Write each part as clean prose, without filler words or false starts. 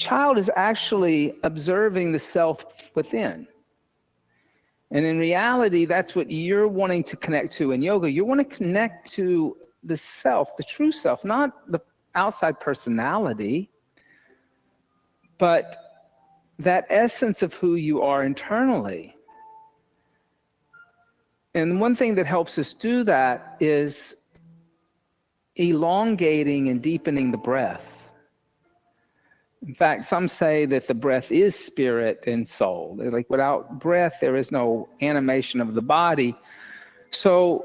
child is actually observing the self within. And in reality, that's what you're wanting to connect to in yoga. You want to connect to the self, the true self, not the outside personality, but that essence of who you are internally. And one thing that helps us do that is elongating and deepening the breath. In fact, some say that the breath is spirit and soul. They're like, without breath, there is no animation of the body. So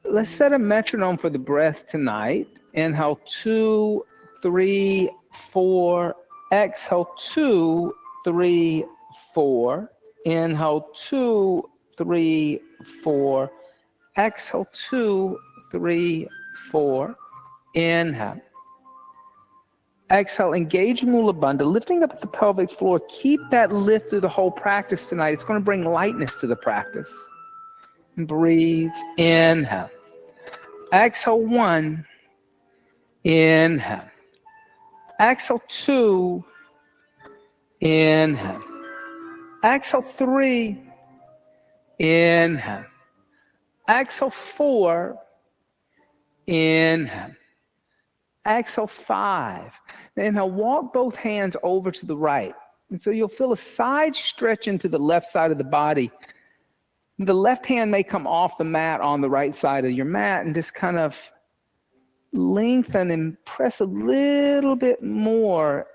let's set a metronome for the breath tonight. Inhale 2, 3, 4. Exhale 2, 3, 4. Inhale 2, 3, 4. Exhale 2, 3, 4. Inhale. Exhale, engage Mula Bandha, lifting up the pelvic floor. Keep that lift through the whole practice tonight. It's going to bring lightness to the practice. And breathe. Inhale. Exhale 1. Inhale. Exhale 2. Inhale. Exhale 3. Inhale. Exhale 4. Inhale. Exhale 5. Inhale, walk both hands over to the right. And so you'll feel a side stretch into the left side of the body. The left hand may come off the mat on the right side of your mat and just kind of lengthen and press a little bit more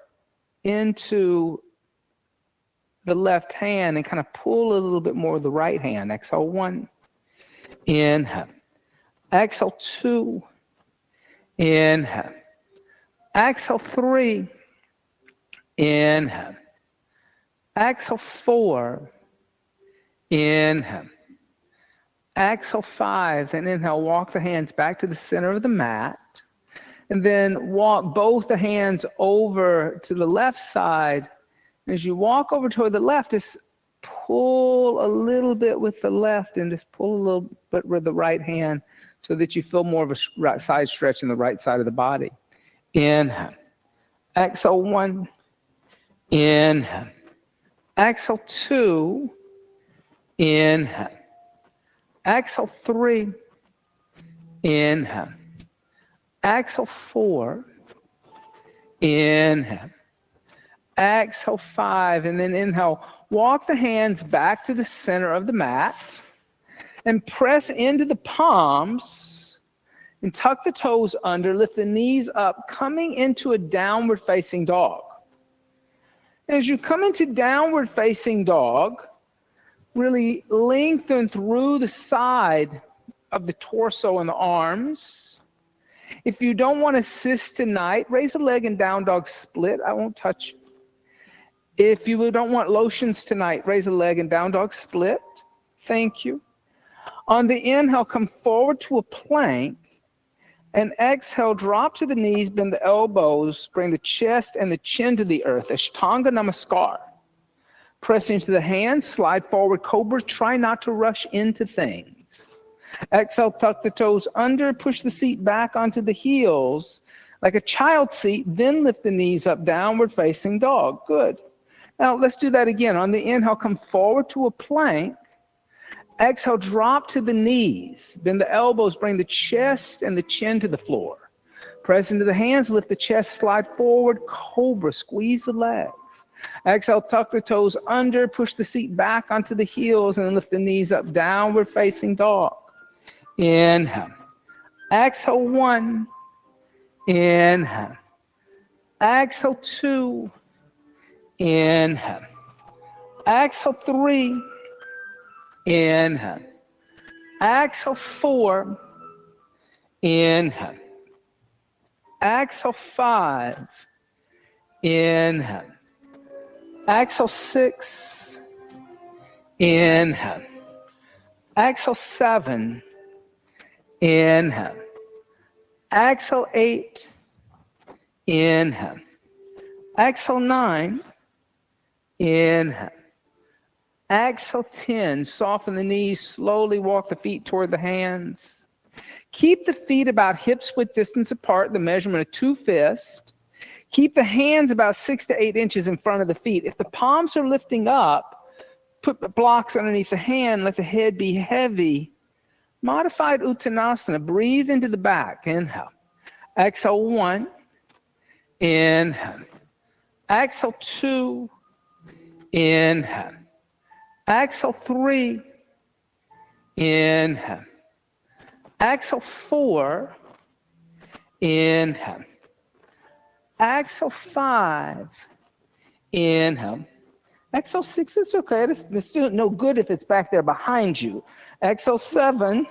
into the left hand and kind of pull a little bit more of the right hand. Exhale 1. Inhale. Exhale 2. Inhale. Exhale 3. Inhale. Exhale 4. Inhale. Exhale 5. And inhale, walk the hands back to the center of the mat. And then walk both the hands over to the left side. As you walk over toward the left, just pull a little bit with the left and just pull a little bit with the right hand, so that you feel more of a side stretch in the right side of the body. Inhale. Exhale 1. Inhale. Exhale 2. Inhale. Exhale 3. Inhale. Exhale 4. Inhale. Exhale 5. And then inhale. Walk the hands back to the center of the mat. And press into the palms and tuck the toes under, lift the knees up, coming into a downward facing dog. As you come into downward facing dog, really lengthen through the side of the torso and the arms. If you don't want to assist tonight, raise a leg in down dog split. I won't touch you. If you don't want lotions tonight, raise a leg in down dog split. Thank you. On the inhale, come forward to a plank, and exhale, drop to the knees, bend the elbows, bring the chest and the chin to the earth, Ashtanga Namaskar. Press into the hands, slide forward, cobra, try not to rush into things. Exhale, tuck the toes under, push the seat back onto the heels, like a child seat, then lift the knees up, downward facing dog. Good. Now let's do that again. On the inhale, come forward to a plank. Exhale, drop to the knees. Bend the elbows, bring the chest and the chin to the floor. Press into the hands, lift the chest, slide forward, cobra, squeeze the legs. Exhale, tuck the toes under, push the seat back onto the heels, and lift the knees up, downward facing dog. Inhale. Exhale 1. Inhale. Exhale 2. Inhale. Exhale 3. Inhale. Exhale 4. Inhale. Exhale 5. Inhale. Exhale 6. Inhale. Exhale 7. Inhale. Exhale 8. Inhale. Exhale 9. Inhale. Exhale 10. Soften the knees. Slowly walk the feet toward the hands. Keep the feet about hips width distance apart, the measurement of 2 fists. Keep the hands about 6 to 8 inches in front of the feet. If the palms are lifting up, put the blocks underneath the hand, let the head be heavy. Modified Uttanasana, breathe into the back, inhale. Exhale, 1, inhale. Exhale, 2, inhale. Exhale, 3, inhale. Exhale, 4, inhale. Exhale, 5, inhale. Exhale, 6, it's okay. It's still no good if it's back there behind you. Exhale, 7,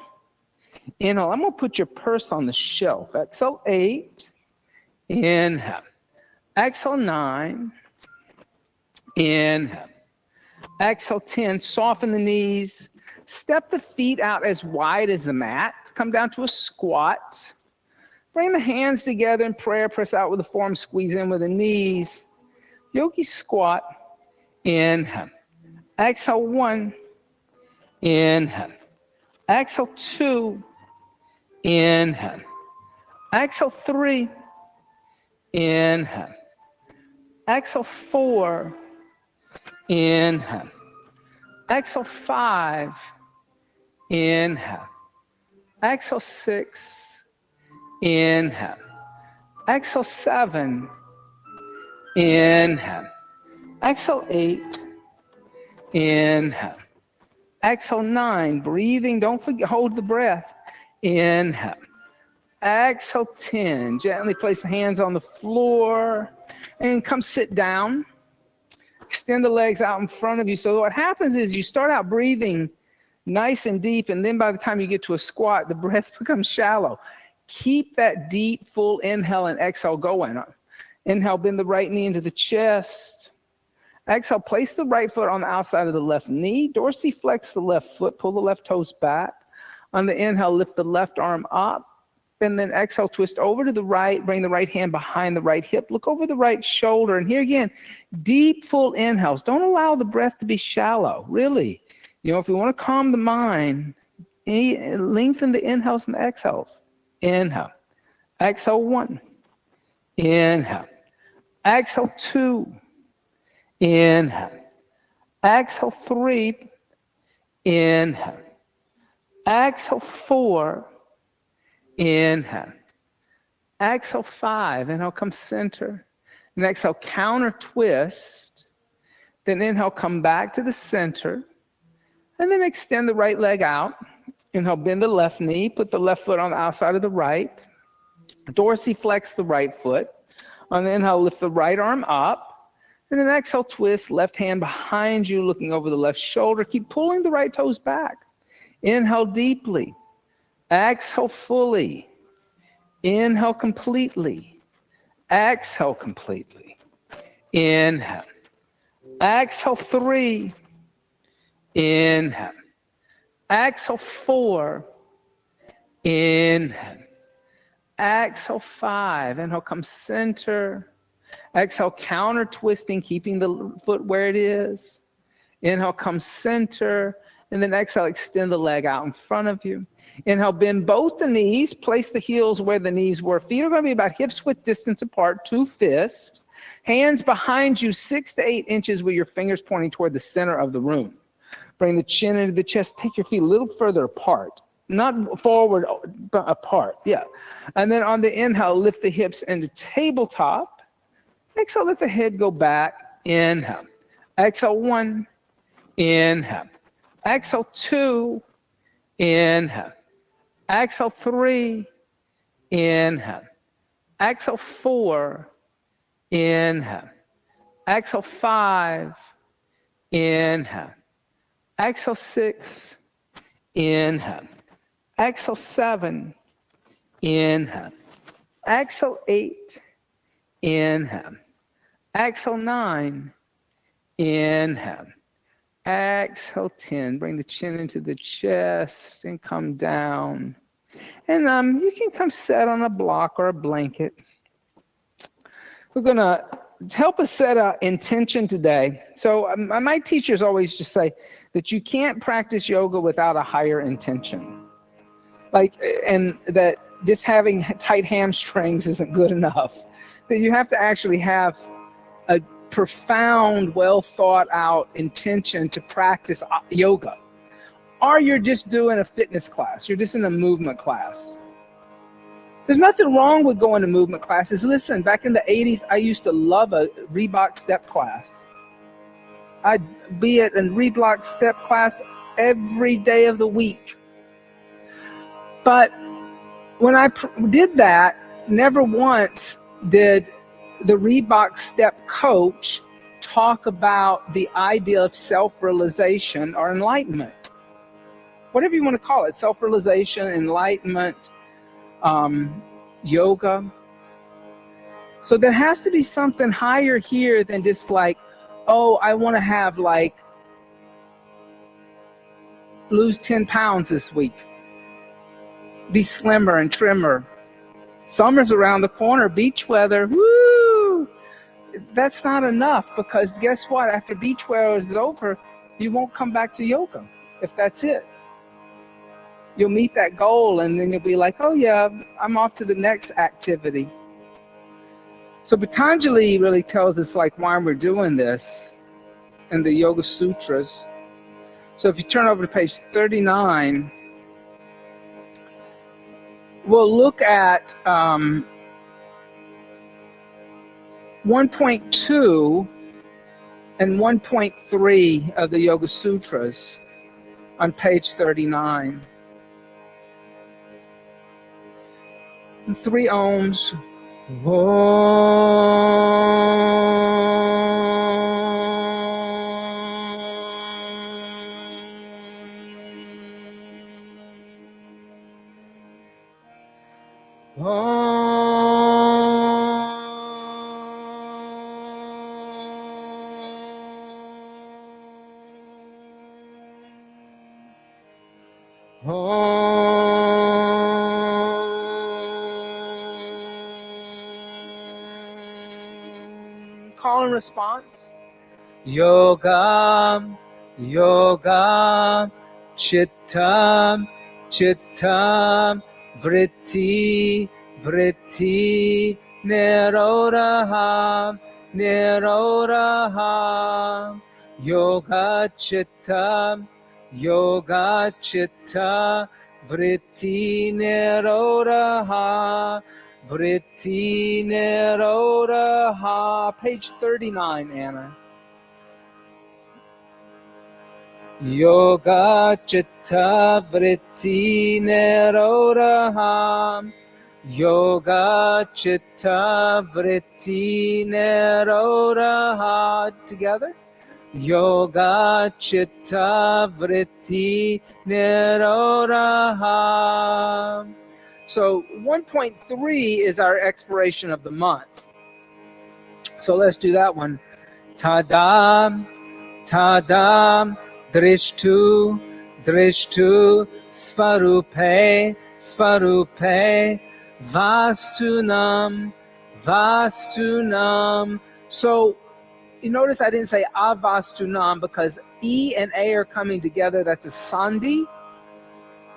inhale. I'm going to put your purse on the shelf. Exhale, 8, inhale. Exhale, 9, inhale. Exhale, 10, soften the knees. Step the feet out as wide as the mat. Come down to a squat. Bring the hands together in prayer. Press out with the forearm, squeeze in with the knees. Yogi squat. Inhale. Exhale, 1. Inhale. Exhale, 2. Inhale. Exhale, 3. Inhale. Exhale, 4. Inhale. Exhale, 5. Inhale. Exhale, 6. Inhale. Exhale, 7. Inhale. Exhale, 8. Inhale. Exhale, 9. Breathing, don't forget, hold the breath. Inhale. Exhale, 10. Gently place the hands on the floor and come sit down. Extend the legs out in front of you. So what happens is you start out breathing nice and deep, and then by the time you get to a squat, the breath becomes shallow. Keep that deep, full inhale and exhale going. Inhale, bend the right knee into the chest. Exhale, place the right foot on the outside of the left knee. Dorsiflex the left foot, pull the left toes back. On the inhale, lift the left arm up. And then exhale, twist over to the right, bring the right hand behind the right hip, look over the right shoulder. And here again, deep, full inhales. Don't allow the breath to be shallow, really. If you want to calm the mind, lengthen the inhales and the exhales. Inhale. Exhale, 1. Inhale. Exhale, 2. Inhale. Exhale, 3. Inhale. Exhale, 4. Inhale. Exhale, 5. Inhale, come center. And exhale, counter twist. Then inhale, come back to the center. And then extend the right leg out. Inhale, bend the left knee. Put the left foot on the outside of the right. Dorsiflex the right foot. On the inhale, lift the right arm up. And then exhale, twist. Left hand behind you, looking over the left shoulder. Keep pulling the right toes back. Inhale deeply. Exhale fully. Inhale completely. Exhale completely. Inhale. Exhale, 3. Inhale. Exhale, 4. Inhale. Exhale, 5. Inhale, come center. Exhale, counter twisting, keeping the foot where it is. Inhale, come center. And then exhale, extend the leg out in front of you. Inhale, bend both the knees. Place the heels where the knees were. Feet are going to be about hips width distance apart, 2 fists. Hands behind you, 6 to 8 inches with your fingers pointing toward the center of the room. Bring the chin into the chest. Take your feet a little further apart. Not forward, but apart. Yeah. And then on the inhale, lift the hips into tabletop. Exhale, let the head go back. Inhale. Exhale, 1. Inhale. Exhale, 2. Inhale. Exhale, 3. Inhale. Exhale, 4. Inhale. Exhale, 5. Inhale. Exhale, 6. Inhale. Exhale, 7. Inhale. Exhale, 8. Inhale. Exhale, 9. Inhale. Exhale, 10. Bring the chin into the chest and come down. And you can come sit on a block or a blanket. We're going to help us set an intention today. So my teachers always just say that you can't practice yoga without a higher intention. And that just having tight hamstrings isn't good enough. that you have to actually have a profound, well thought out intention to practice yoga. Or you're just doing a fitness class. You're just in a movement class. There's nothing wrong with going to movement classes. Listen, back in the 80s, I used to love a Reebok step class. I'd be at a Reebok step class every day of the week. But when I did that, never once did the Reebok step coach talk about the idea of self-realization or enlightenment. Whatever you want to call it, self-realization, enlightenment, yoga. So there has to be something higher here than just like, oh, I want to have like lose 10 pounds this week, be slimmer and trimmer. Summer's around the corner, beach weather, woo! That's not enough, because guess what? After beach weather is over, you won't come back to yoga if that's it. You'll meet that goal and then you'll be like, oh yeah, I'm off to the next activity. So Patanjali really tells us like why we're doing this in the Yoga Sutras. So if you turn over to page 39, we'll look at 1.2 and 1.3 of the Yoga Sutras on page 39. And 3 ohms. Call and response. Yoga, yoga, chittam, chittam, vritti, vritti, nirodha, nirodha, yoga chitta, yoga chitta, vritti nirodha, vritti nirodha. Page 39, Anna. Yoga chitta vritti nirodha, yoga chitta vritti nirodha. Together. Yoga chitta vritti nirodha. So 1.3 is our expiration of the month. So let's do that one. Tadam, tadam, drishtu, drishtu, svarupe, svarupe, vastunam, vastunam. So you notice I didn't say avastunam because E and A are coming together. That's a sandhi.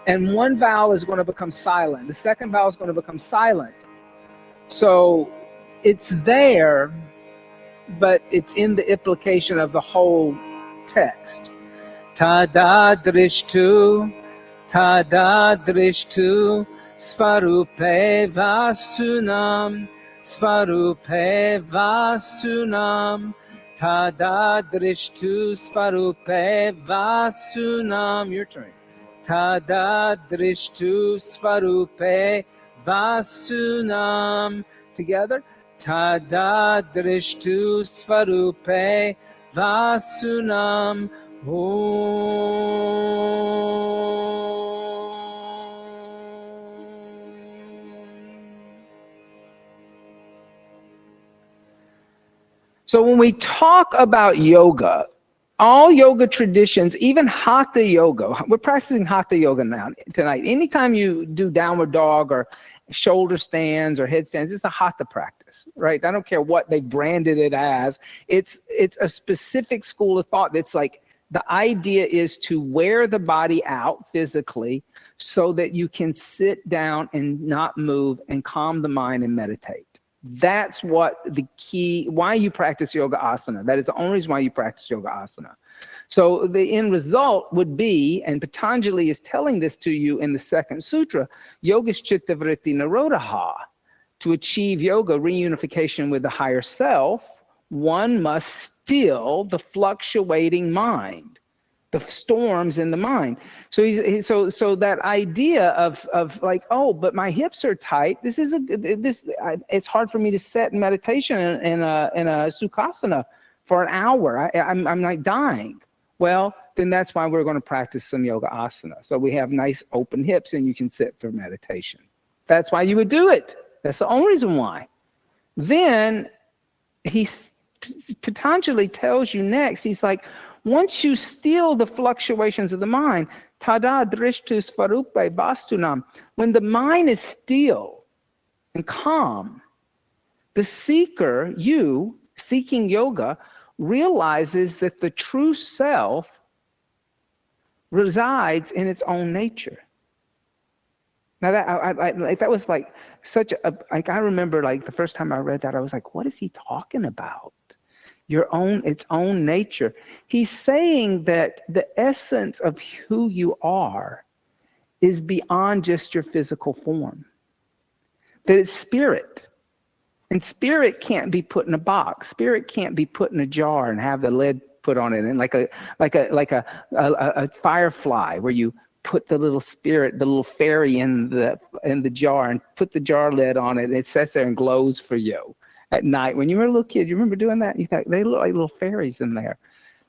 And one vowel is going to become silent. The second vowel is going to become silent. So it's there, but it's in the implication of the whole text. Tada drishtu, svarupe vastunam, svarupe vastunam, tada drishtu, svarupe vastunam. Your turn. Tada drishtu, svarupe vastunam. Together. Tada drishtu, svarupe vastunam. So when we talk about yoga, all yoga traditions, even hatha yoga, we're practicing hatha yoga now tonight. Anytime you do downward dog or shoulder stands or headstands, it's a hatha practice, right? I don't care what they branded it as. It's a specific school of thought that's like, the idea is to wear the body out physically so that you can sit down and not move and calm the mind and meditate. That's what the key, why you practice yoga asana. That is the only reason why you practice yoga asana. So the end result would be, and Patanjali is telling this to you in the second sutra, Yogaschitta Vritti Nirodha. To achieve yoga reunification with the higher self, one must still the fluctuating mind, the storms in the mind. So so that idea of like, oh, but my hips are tight. It's hard for me to sit in meditation in a sukhasana for an hour. I'm like dying. Well, then that's why we're going to practice some yoga asana. So we have nice open hips and you can sit for meditation. That's why you would do it. That's the only reason why. Then Patanjali tells you next, he's like, once you still the fluctuations of the mind, tada drishtu svarupe vastunam, when the mind is still and calm, the seeker, you, seeking yoga, realizes that the true self resides in its own nature. Now that was like such a, like, I remember like the first time I read that, I was like, what is he talking about? Its own nature. He's saying that the essence of who you are is beyond just your physical form. That it's spirit. And spirit can't be put in a box. Spirit can't be put in a jar and have the lid put on it, and like a firefly where you put the little spirit, the little fairy in the jar and put the jar lid on it, and it sits there and glows for you at night. When you were a little kid, you remember doing that? You thought they look like little fairies in there.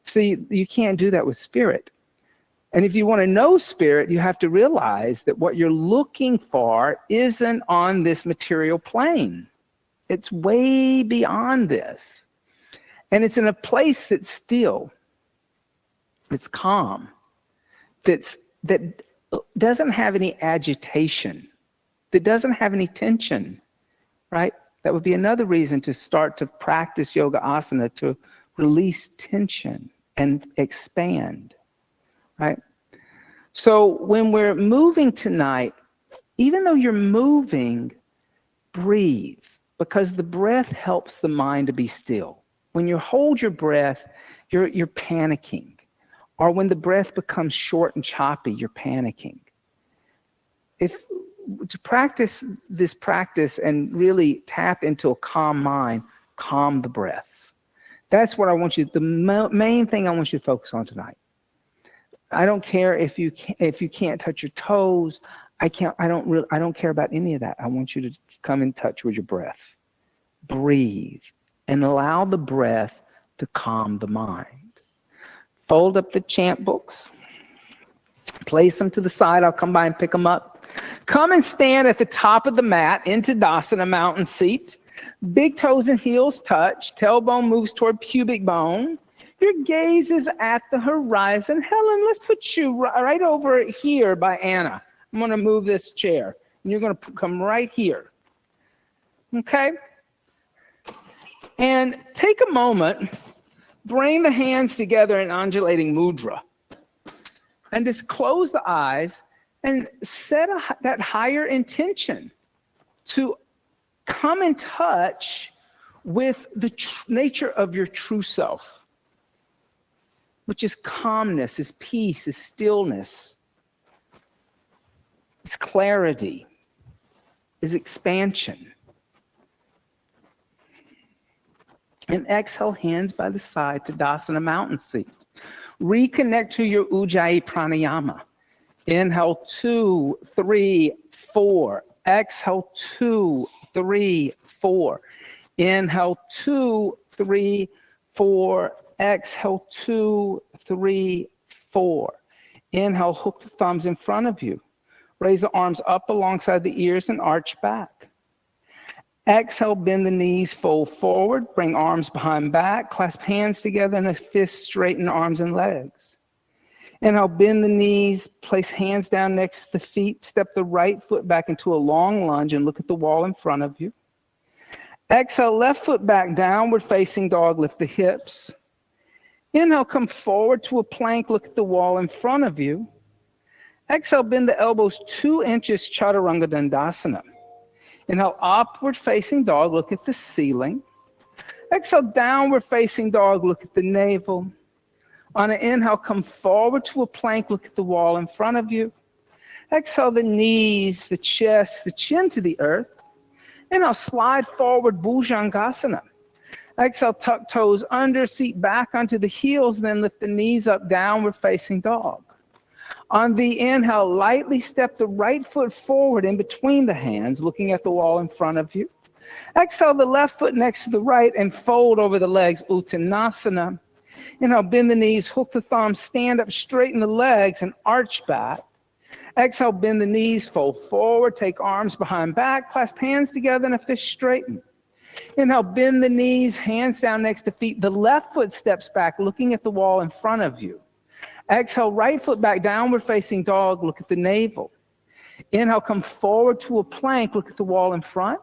See, you can't do that with spirit. And if you want to know spirit, you have to realize that what you're looking for isn't on this material plane. It's way beyond this. And it's in a place that's still, it's calm, that doesn't have any agitation, that doesn't have any tension, right? That would be another reason to start to practice yoga asana, to release tension and expand, right? So when we're moving tonight, even though you're moving, breathe, because the breath helps the mind to be still. When you hold your breath, you're panicking. Or when the breath becomes short and choppy, you're panicking. To practice this practice and really tap into a calm mind, calm the breath. That's what I want you, the main thing I want you to focus on tonight. I don't care if you can't touch your toes. I don't care about any of that. I want you to come in touch with your breath. Breathe and allow the breath to calm the mind. Fold up the chant books. Place them to the side. I'll come by and pick them up. Come and stand at the top of the mat in Tadasana, mountain seat. Big toes and heels touch. Tailbone moves toward pubic bone. Your gaze is at the horizon. Helen, let's put you right over here by Anna. I'm going to move this chair. And you're going to come right here. Okay? And take a moment. Bring the hands together in undulating mudra. And just close the eyes and set that higher intention to come in touch with the nature of your true self, which is calmness, is peace, is stillness, is clarity, is expansion. And exhale, hands by the side, Tadasana, mountain seat. Reconnect to your Ujjayi pranayama. Inhale, 2, 3, 4. Exhale, 2, 3, 4. Inhale, 2, 3, 4. Exhale, 2, 3, 4. Inhale, hook the thumbs in front of you. Raise the arms up alongside the ears and arch back. Exhale, bend the knees, fold forward, bring arms behind back, clasp hands together in a fist, straighten arms and legs. Inhale, bend the knees, place hands down next to the feet, step the right foot back into a long lunge and look at the wall in front of you. Exhale, left foot back, downward facing dog, lift the hips. Inhale, come forward to a plank, look at the wall in front of you. Exhale, bend the elbows 2 inches, Chaturanga Dandasana. Inhale, upward facing dog, look at the ceiling. Exhale, downward facing dog, look at the navel. On an inhale, come forward to a plank, look at the wall in front of you. Exhale, the knees, the chest, the chin to the earth. Inhale, slide forward, Bhujangasana. Exhale, tuck toes under, seat back onto the heels, then lift the knees up, downward facing dog. On the inhale, lightly step the right foot forward in between the hands, looking at the wall in front of you. Exhale, the left foot next to the right and fold over the legs, Uttanasana. Inhale, bend the knees, hook the thumbs, stand up, straighten the legs and arch back. Exhale, bend the knees, fold forward, take arms behind back, clasp hands together in a fist straighten. Inhale, bend the knees, hands down next to feet. The left foot steps back, looking at the wall in front of you. Exhale, right foot back, downward facing dog, look at the navel. Inhale, come forward to a plank, look at the wall in front.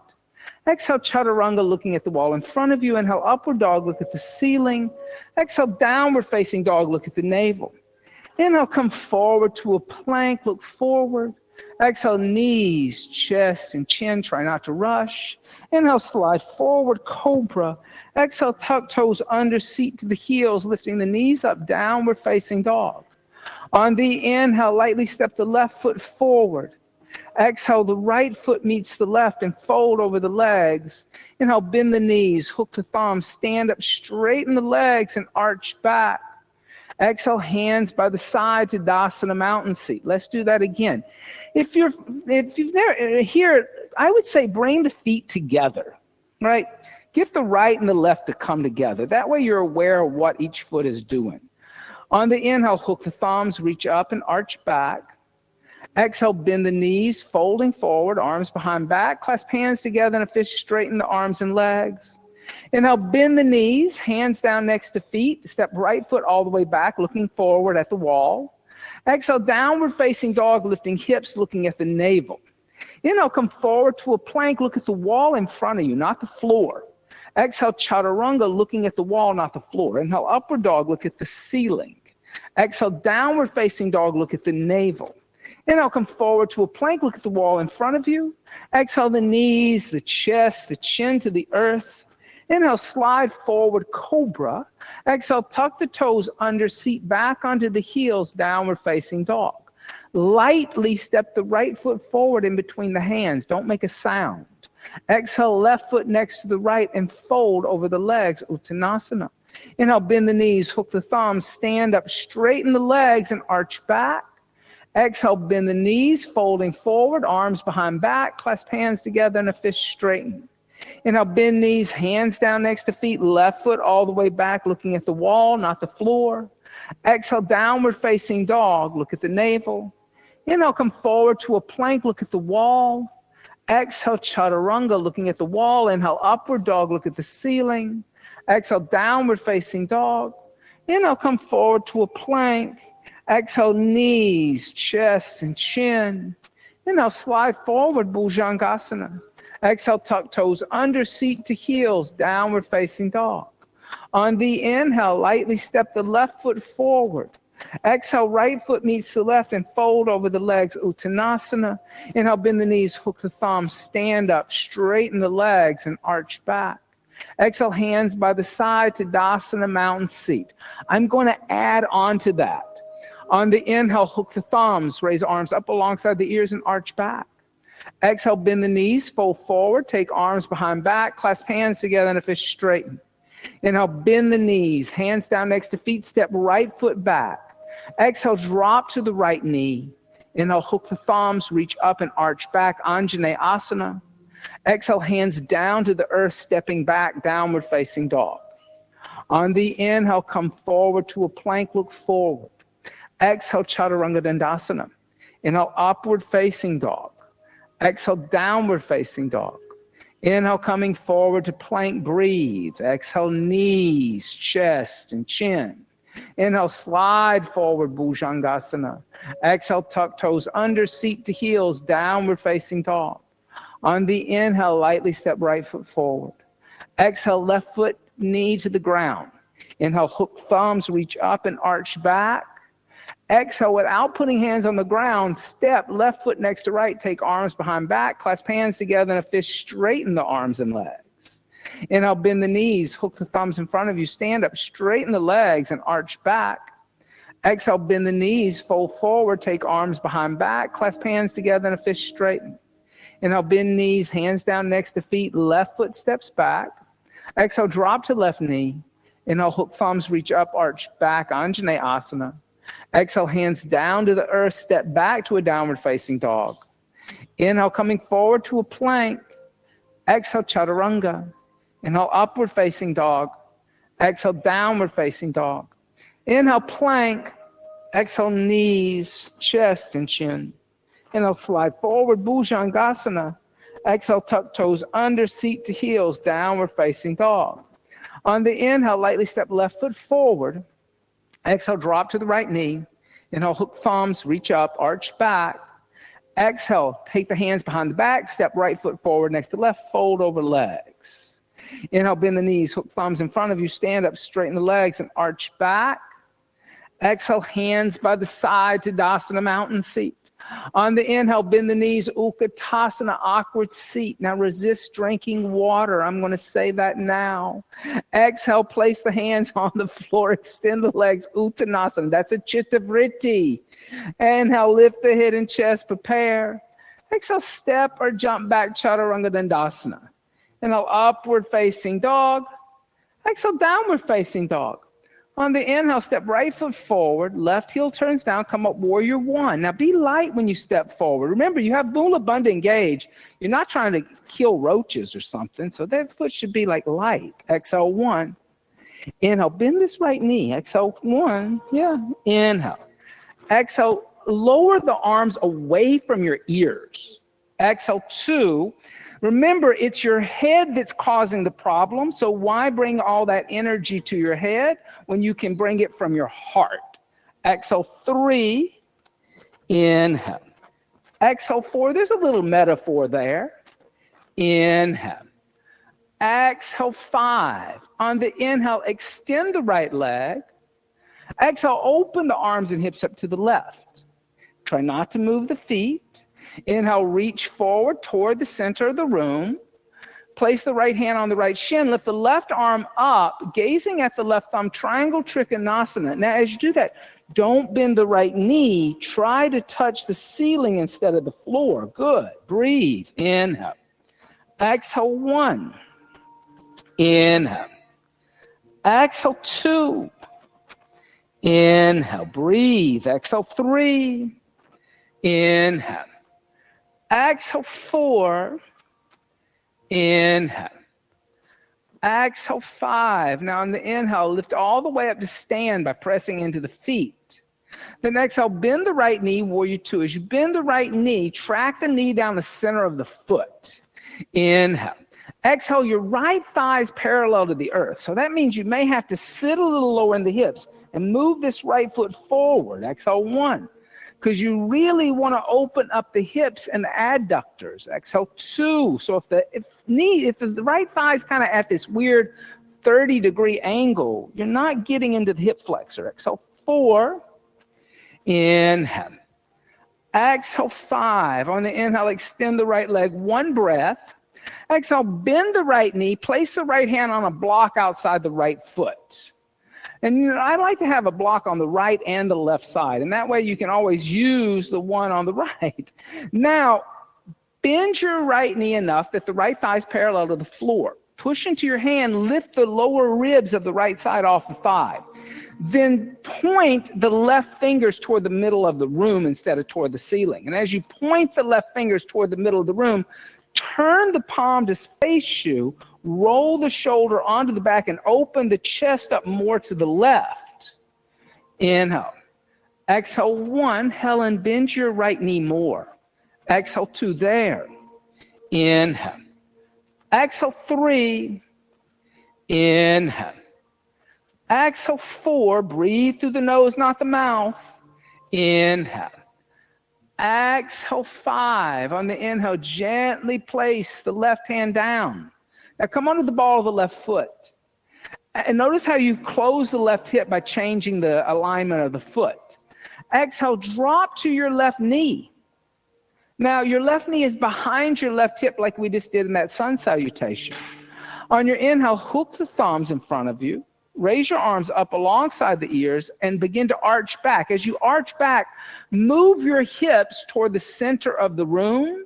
Exhale, chaturanga, looking at the wall in front of you. Inhale, upward dog, look at the ceiling. Exhale, downward facing dog, look at the navel. Inhale, come forward to a plank, look forward. Exhale, knees, chest, and chin, try not to rush. Inhale, slide forward, cobra. Exhale, tuck toes under, seat to the heels, lifting the knees up, downward facing dog. On the inhale, lightly step the left foot forward. Exhale, the right foot meets the left and fold over the legs. Inhale, bend the knees, hook the thumbs, stand up, straighten the legs and arch back. Exhale, hands by the side to Dasana mountain seat. Let's do that again. If you've never here, I would say bring the feet together, right? Get the right and the left to come together. That way you're aware of what each foot is doing. On the inhale, hook the thumbs, reach up and arch back. Exhale, bend the knees, folding forward, arms behind back, clasp hands together in a fist, straighten the arms and legs. Inhale, bend the knees, hands down next to feet, step right foot all the way back, looking forward at the wall. Exhale, downward facing dog, lifting hips, looking at the navel. Inhale, come forward to a plank, look at the wall in front of you, not the floor. Exhale, chaturanga, looking at the wall, not the floor. Inhale, upward dog, look at the ceiling. Exhale, downward facing dog, look at the navel. Inhale, come forward to a plank, look at the wall in front of you. Exhale, the knees, the chest, the chin to the earth. Inhale, slide forward, cobra. Exhale, tuck the toes under, seat back onto the heels, downward facing dog. Lightly step the right foot forward in between the hands. Don't make a sound. Exhale, left foot next to the right and fold over the legs, Uttanasana. Inhale, bend the knees, hook the thumbs, stand up, straighten the legs and arch back. Exhale, bend the knees, folding forward, arms behind back, clasp hands together in a fist straighten. Inhale, bend knees, hands down next to feet, left foot all the way back, looking at the wall, not the floor. Exhale, downward facing dog, look at the navel. Inhale, come forward to a plank, look at the wall. Exhale, chaturanga, looking at the wall. Inhale, upward dog, look at the ceiling. Exhale, downward facing dog. Inhale, come forward to a plank. Exhale, knees, chest, and chin. Inhale, slide forward, Bhujangasana. Exhale, tuck toes under, seat to heels, downward facing dog. On the inhale, lightly step the left foot forward. Exhale, right foot meets the left and fold over the legs, Uttanasana. Inhale, bend the knees, hook the thumbs, stand up, straighten the legs and arch back. Exhale, hands by the side to Dasana mountain seat. I'm going to add on to that. On the inhale, hook the thumbs, raise arms up alongside the ears and arch back. Exhale, bend the knees, fold forward, take arms behind back, clasp hands together in a fist straighten. Inhale, bend the knees, hands down next to feet, step right foot back. Exhale, drop to the right knee. Inhale, hook the thumbs, reach up and arch back, Anjaneyasana. Exhale, hands down to the earth, stepping back, downward facing dog. On the inhale, come forward to a plank, look forward. Exhale, chaturanga dandasana. Inhale, upward facing dog. Exhale, downward facing dog. Inhale, coming forward to plank, breathe. Exhale, knees, chest, and chin. Inhale, slide forward, Bhujangasana. Exhale, tuck toes under, seat to heels, downward facing dog. On the inhale, lightly step right foot forward. Exhale, left foot, knee to the ground. Inhale, hook thumbs, reach up and arch back. Exhale, without putting hands on the ground, step left foot next to right, take arms behind back, clasp hands together in a fist, straighten the arms and legs. Inhale, bend the knees, hook the thumbs in front of you, stand up, straighten the legs and arch back. Exhale, bend the knees, fold forward, take arms behind back, clasp hands together in a fist, straighten. Inhale, bend knees, hands down next to feet, left foot steps back. Exhale, drop to left knee. Inhale, hook thumbs, reach up, arch back, Anjaneyasana. Exhale, hands down to the earth, step back to a downward facing dog. Inhale, coming forward to a plank. Exhale, chaturanga. Inhale, upward facing dog. Exhale, downward facing dog. Inhale, plank. Exhale, knees, chest, and chin. Inhale, slide forward, Bhujangasana. Exhale, tuck toes under, seat to heels, downward facing dog. On the inhale, lightly step left foot forward. Exhale, drop to the right knee. Inhale, hook thumbs, reach up, arch back. Exhale, take the hands behind the back, step right foot forward next to left, fold over legs. Inhale, bend the knees, hook thumbs in front of you, stand up, straighten the legs, and arch back. Exhale, hands by the side to Tadasana, mountain seat. On the inhale, bend the knees, Utkatasana, awkward seat. Now resist drinking water. I'm going to say that now. Exhale, place the hands on the floor, extend the legs, Uttanasana. That's a Chitta Vritti. Inhale, lift the head and chest, prepare. Exhale, step or jump back, Chaturanga Dandasana. Inhale, upward facing dog. Exhale, downward facing dog. On the inhale, step right foot forward, left heel turns down, come up, warrior one. Now be light when you step forward. Remember, you have Mula Bandha engaged. You're not trying to kill roaches or something, so that foot should be like light. Exhale, one. Inhale, bend this right knee. Exhale, one. Yeah, inhale. Exhale, lower the arms away from your ears. Exhale, two. Remember, it's your head that's causing the problem, so why bring all that energy to your head when you can bring it from your heart? Exhale, three. Inhale. Exhale, four. There's a little metaphor there. Inhale. Exhale, five. On the inhale, extend the right leg. Exhale, open the arms and hips up to the left. Try not to move the feet. Inhale, reach forward toward the center of the room. Place the right hand on the right shin. Lift the left arm up, gazing at the left thumb, triangle trikonasana. Now, as you do that, don't bend the right knee. Try to touch the ceiling instead of the floor. Good. Breathe. Inhale. Exhale, one. Inhale. Exhale, two. Inhale. Breathe. Exhale, three. Inhale. Exhale, four. Inhale. Exhale, five. Now on the inhale, lift all the way up to stand by pressing into the feet. Then exhale, bend the right knee, warrior two. As you bend the right knee, track the knee down the center of the foot. Inhale. Exhale, your right thigh is parallel to the earth. So that means you may have to sit a little lower in the hips and move this right foot forward. Exhale, one. Because you really want to open up the hips and the adductors. Exhale, two. So if the right thigh is kind of at this weird 30-degree angle, you're not getting into the hip flexor. Exhale, four. Inhale. Exhale, five. On the inhale, extend the right leg, one breath. Exhale, bend the right knee, place the right hand on a block outside the right foot. And I like to have a block on the right and the left side, and that way you can always use the one on the right. Now, bend your right knee enough that the right thigh is parallel to the floor. Push into your hand, lift the lower ribs of the right side off the thigh. Then point the left fingers toward the middle of the room instead of toward the ceiling. And as you point the left fingers toward the middle of the room, turn the palm to face you, roll the shoulder onto the back, and open the chest up more to the left. Inhale. Exhale, one. Helen, bend your right knee more. Exhale, two. There. Inhale. Exhale, three. Inhale. Exhale, four. Breathe through the nose, not the mouth. Inhale. Exhale, five. On the inhale, gently place the left hand down. Now come onto the ball of the left foot. And notice how you close the left hip by changing the alignment of the foot. Exhale, drop to your left knee. Now, your left knee is behind your left hip like we just did in that sun salutation. On your inhale, hook the thumbs in front of you. Raise your arms up alongside the ears and begin to arch back. As you arch back, move your hips toward the center of the room.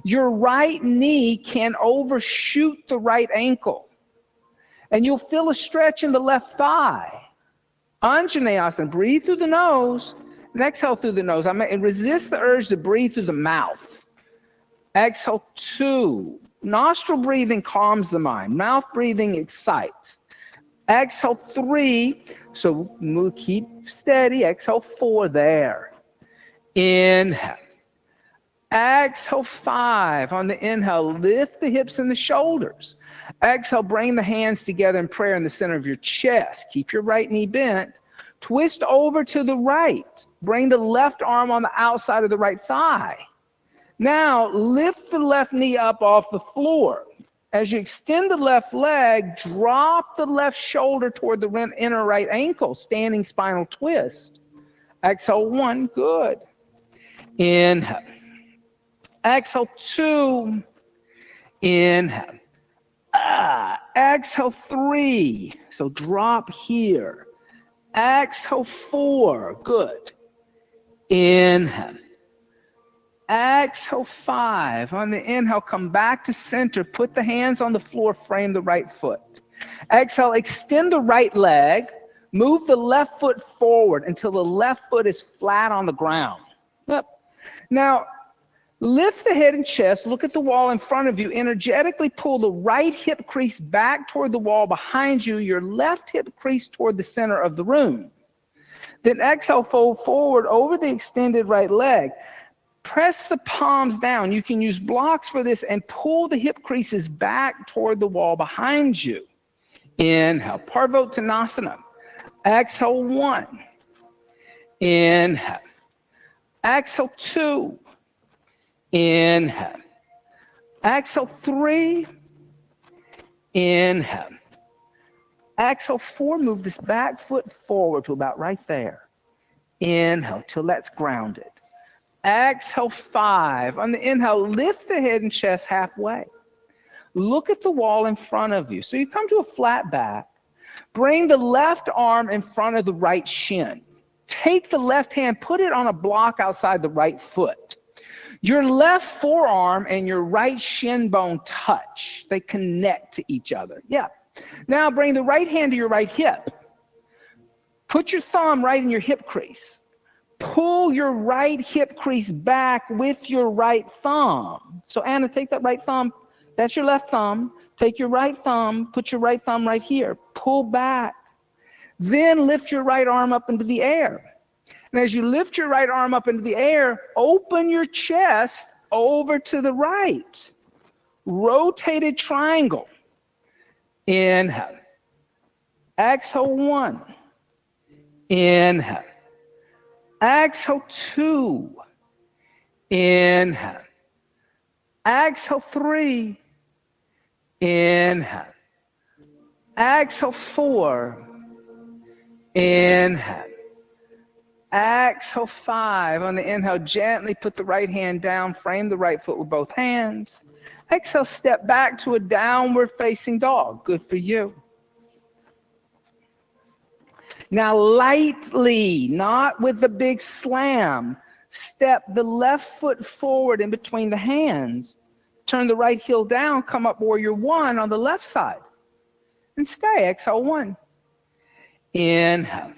Your right knee can overshoot the right ankle. And you'll feel a stretch in the left thigh. Anjaneyasana, breathe through the nose and exhale through the nose. And resist the urge to breathe through the mouth. Exhale 2. Nostril breathing calms the mind. Mouth breathing excites. Exhale 3. So keep steady. Exhale 4 there. Inhale. Exhale 5. On the inhale, lift the hips and the shoulders. Exhale, bring the hands together in prayer in the center of your chest. Keep your right knee bent. Twist over to the right. Bring the left arm on the outside of the right thigh. Now, lift the left knee up off the floor. As you extend the left leg, drop the left shoulder toward the inner right ankle, standing spinal twist. Exhale 1, good. Inhale. Exhale 2. Inhale. Exhale 3. So drop here. Exhale 4. Good. Inhale. Exhale 5. On the inhale, come back to center. Put the hands on the floor, frame the right foot. Exhale, extend the right leg. Move the left foot forward until the left foot is flat on the ground. Yep. Now, lift the head and chest. Look at the wall in front of you. Energetically pull the right hip crease back toward the wall behind you. Your left hip crease toward the center of the room. Then exhale, fold forward over the extended right leg. Press the palms down. You can use blocks for this and pull the hip creases back toward the wall behind you. Inhale, Parvottanasana. Exhale 1. Inhale. Exhale 2. Inhale. Exhale 3. Inhale. Exhale 4. Move this back foot forward to about right there. Inhale till that's grounded. Exhale 5. On the inhale, lift the head and chest halfway. Look at the wall in front of you. So you come to a flat back. Bring the left arm in front of the right shin. Take the left hand, put it on a block outside the right foot. Your left forearm and your right shin bone touch. They connect to each other. Yeah. Now bring the right hand to your right hip. Put your thumb right in your hip crease. Pull your right hip crease back with your right thumb. So Anna, take that right thumb. That's your left thumb. Take your right thumb. Put your right thumb right here. Pull back. Then lift your right arm up into the air. And as you lift your right arm up into the air, open your chest over to the right. Rotated triangle. Inhale. Exhale 1. Inhale. Exhale 2. Inhale. Exhale 3. Inhale. Exhale 4. Inhale. Exhale 5. On the inhale, gently put the right hand down, frame the right foot with both hands. Exhale, step back to a downward facing dog. Good for you. Now lightly, not with the big slam, step the left foot forward in between the hands. Turn the right heel down, come up warrior 1 on the left side. And stay, exhale 1. Inhale.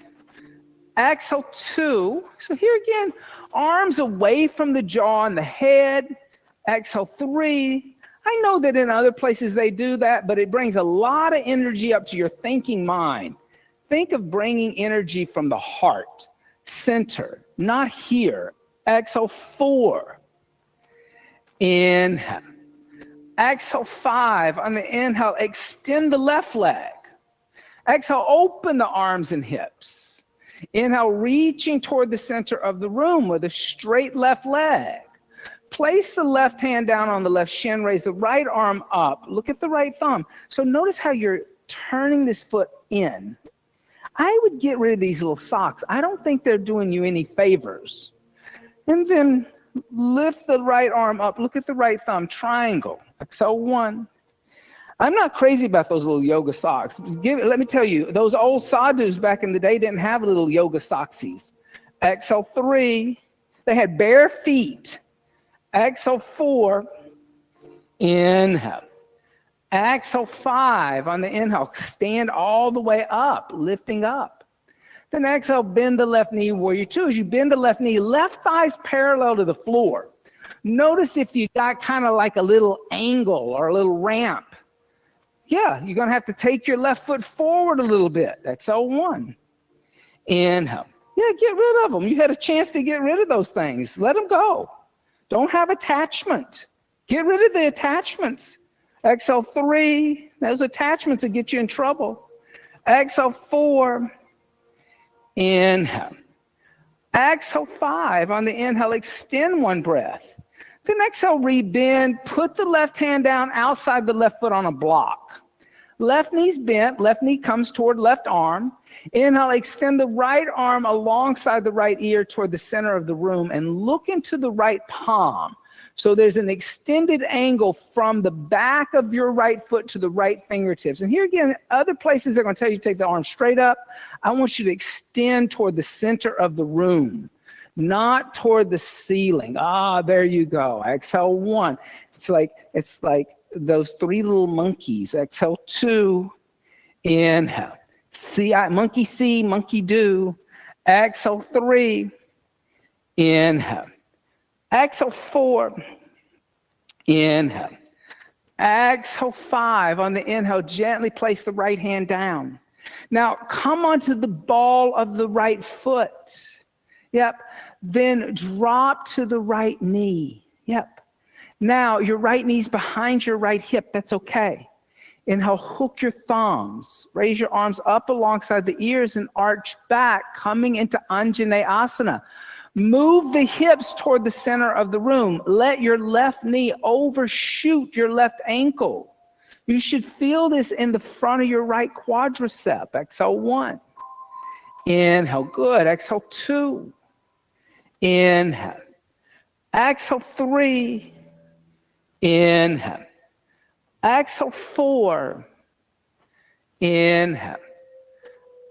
Exhale 2. So here again, arms away from the jaw and the head. Exhale 3. I know that in other places they do that, but it brings a lot of energy up to your thinking mind. Think of bringing energy from the heart, center, not here. Exhale 4. Inhale. Exhale 5. On the inhale, extend the left leg. Exhale, open the arms and hips. Inhale, reaching toward the center of the room with a straight left leg. Place the left hand down on the left shin, raise the right arm up. Look at the right thumb. So notice how you're turning this foot in. I would get rid of these little socks. I don't think they're doing you any favors. And then lift the right arm up. Look at the right thumb, triangle. Exhale, 1. I'm not crazy about those little yoga socks. Let me tell you, those old sadhus back in the day didn't have little yoga socksies. Exhale, 3. They had bare feet. Exhale, 4. Inhale. Exhale, 5. On the inhale, stand all the way up, lifting up. Then exhale, bend the left knee, warrior 2. As you bend the left knee, left thigh's parallel to the floor. Notice if you got kind of like a little angle or a little ramp. Yeah, you're going to have to take your left foot forward a little bit. Exhale, 1. Inhale. Yeah, get rid of them. You had a chance to get rid of those things. Let them go. Don't have attachment. Get rid of the attachments. Exhale, 3. Those attachments will get you in trouble. Exhale, 4. Inhale. Exhale, 5. On the inhale, extend 1 breath. Then exhale, rebend. Put the left hand down outside the left foot on a block. Left knee's bent. Left knee comes toward left arm. Inhale, extend the right arm alongside the right ear toward the center of the room and look into the right palm. So there's an extended angle from the back of your right foot to the right fingertips. And here again, other places they're going to tell you to take the arm straight up. I want you to extend toward the center of the room, not toward the ceiling. There you go. Exhale, 1. It's like those 3 little monkeys. Exhale, 2. Inhale. Monkey see, monkey do. Exhale, 3. Inhale. Exhale, 4. Inhale. Exhale, 5. On the inhale, gently place the right hand down. Now, come onto the ball of the right foot. Yep. Then drop to the right knee. Yep. Now, your right knee's behind your right hip. That's okay. Inhale, hook your thumbs. Raise your arms up alongside the ears and arch back, coming into Anjaneyasana. Move the hips toward the center of the room. Let your left knee overshoot your left ankle. You should feel this in the front of your right quadricep. Exhale, 1. Inhale, good. Exhale, 2. Inhale. Exhale, 3. Inhale. Exhale, 4. Inhale.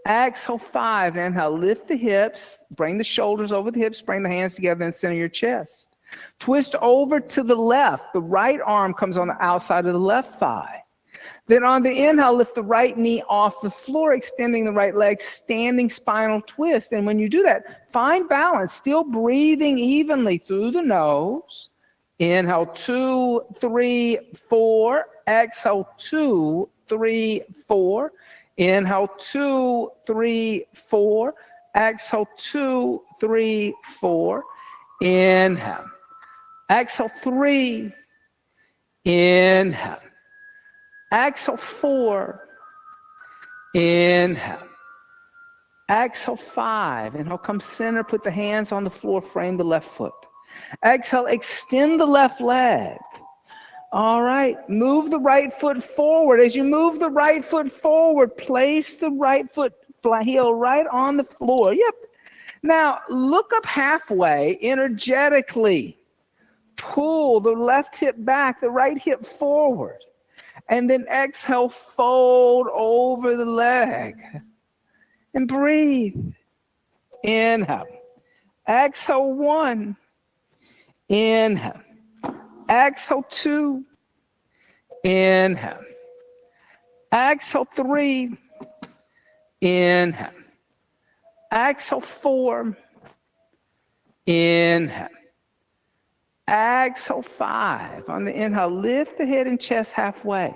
Exhale, 5. Inhale, lift the hips, bring the shoulders over the hips, bring the hands together and center your chest. Twist over to the left. The right arm comes on the outside of the left thigh. Then on the inhale, lift the right knee off the floor, extending the right leg, standing spinal twist. And when you do that, find balance, still breathing evenly through the nose. Inhale, 2, 3, 4. Exhale, 2, 3, 4. Inhale, 2, 3, 4. Exhale, 2, 3, 4. Inhale. Exhale, 3. Inhale. Exhale, 4. Inhale. Exhale, 5. Inhale, come center, put the hands on the floor, frame the left foot. Exhale, extend the left leg. All right, move the right foot forward. As you move the right foot forward, place the right foot heel right on the floor. Yep. Now, look up halfway energetically. Pull the left hip back, the right hip forward. And then exhale, fold over the leg. And breathe. Inhale. Exhale, 1. Inhale. Exhale, 2. Inhale. Exhale, 3. Inhale. Exhale, 4. Inhale. Exhale, 5. On the inhale, lift the head and chest halfway.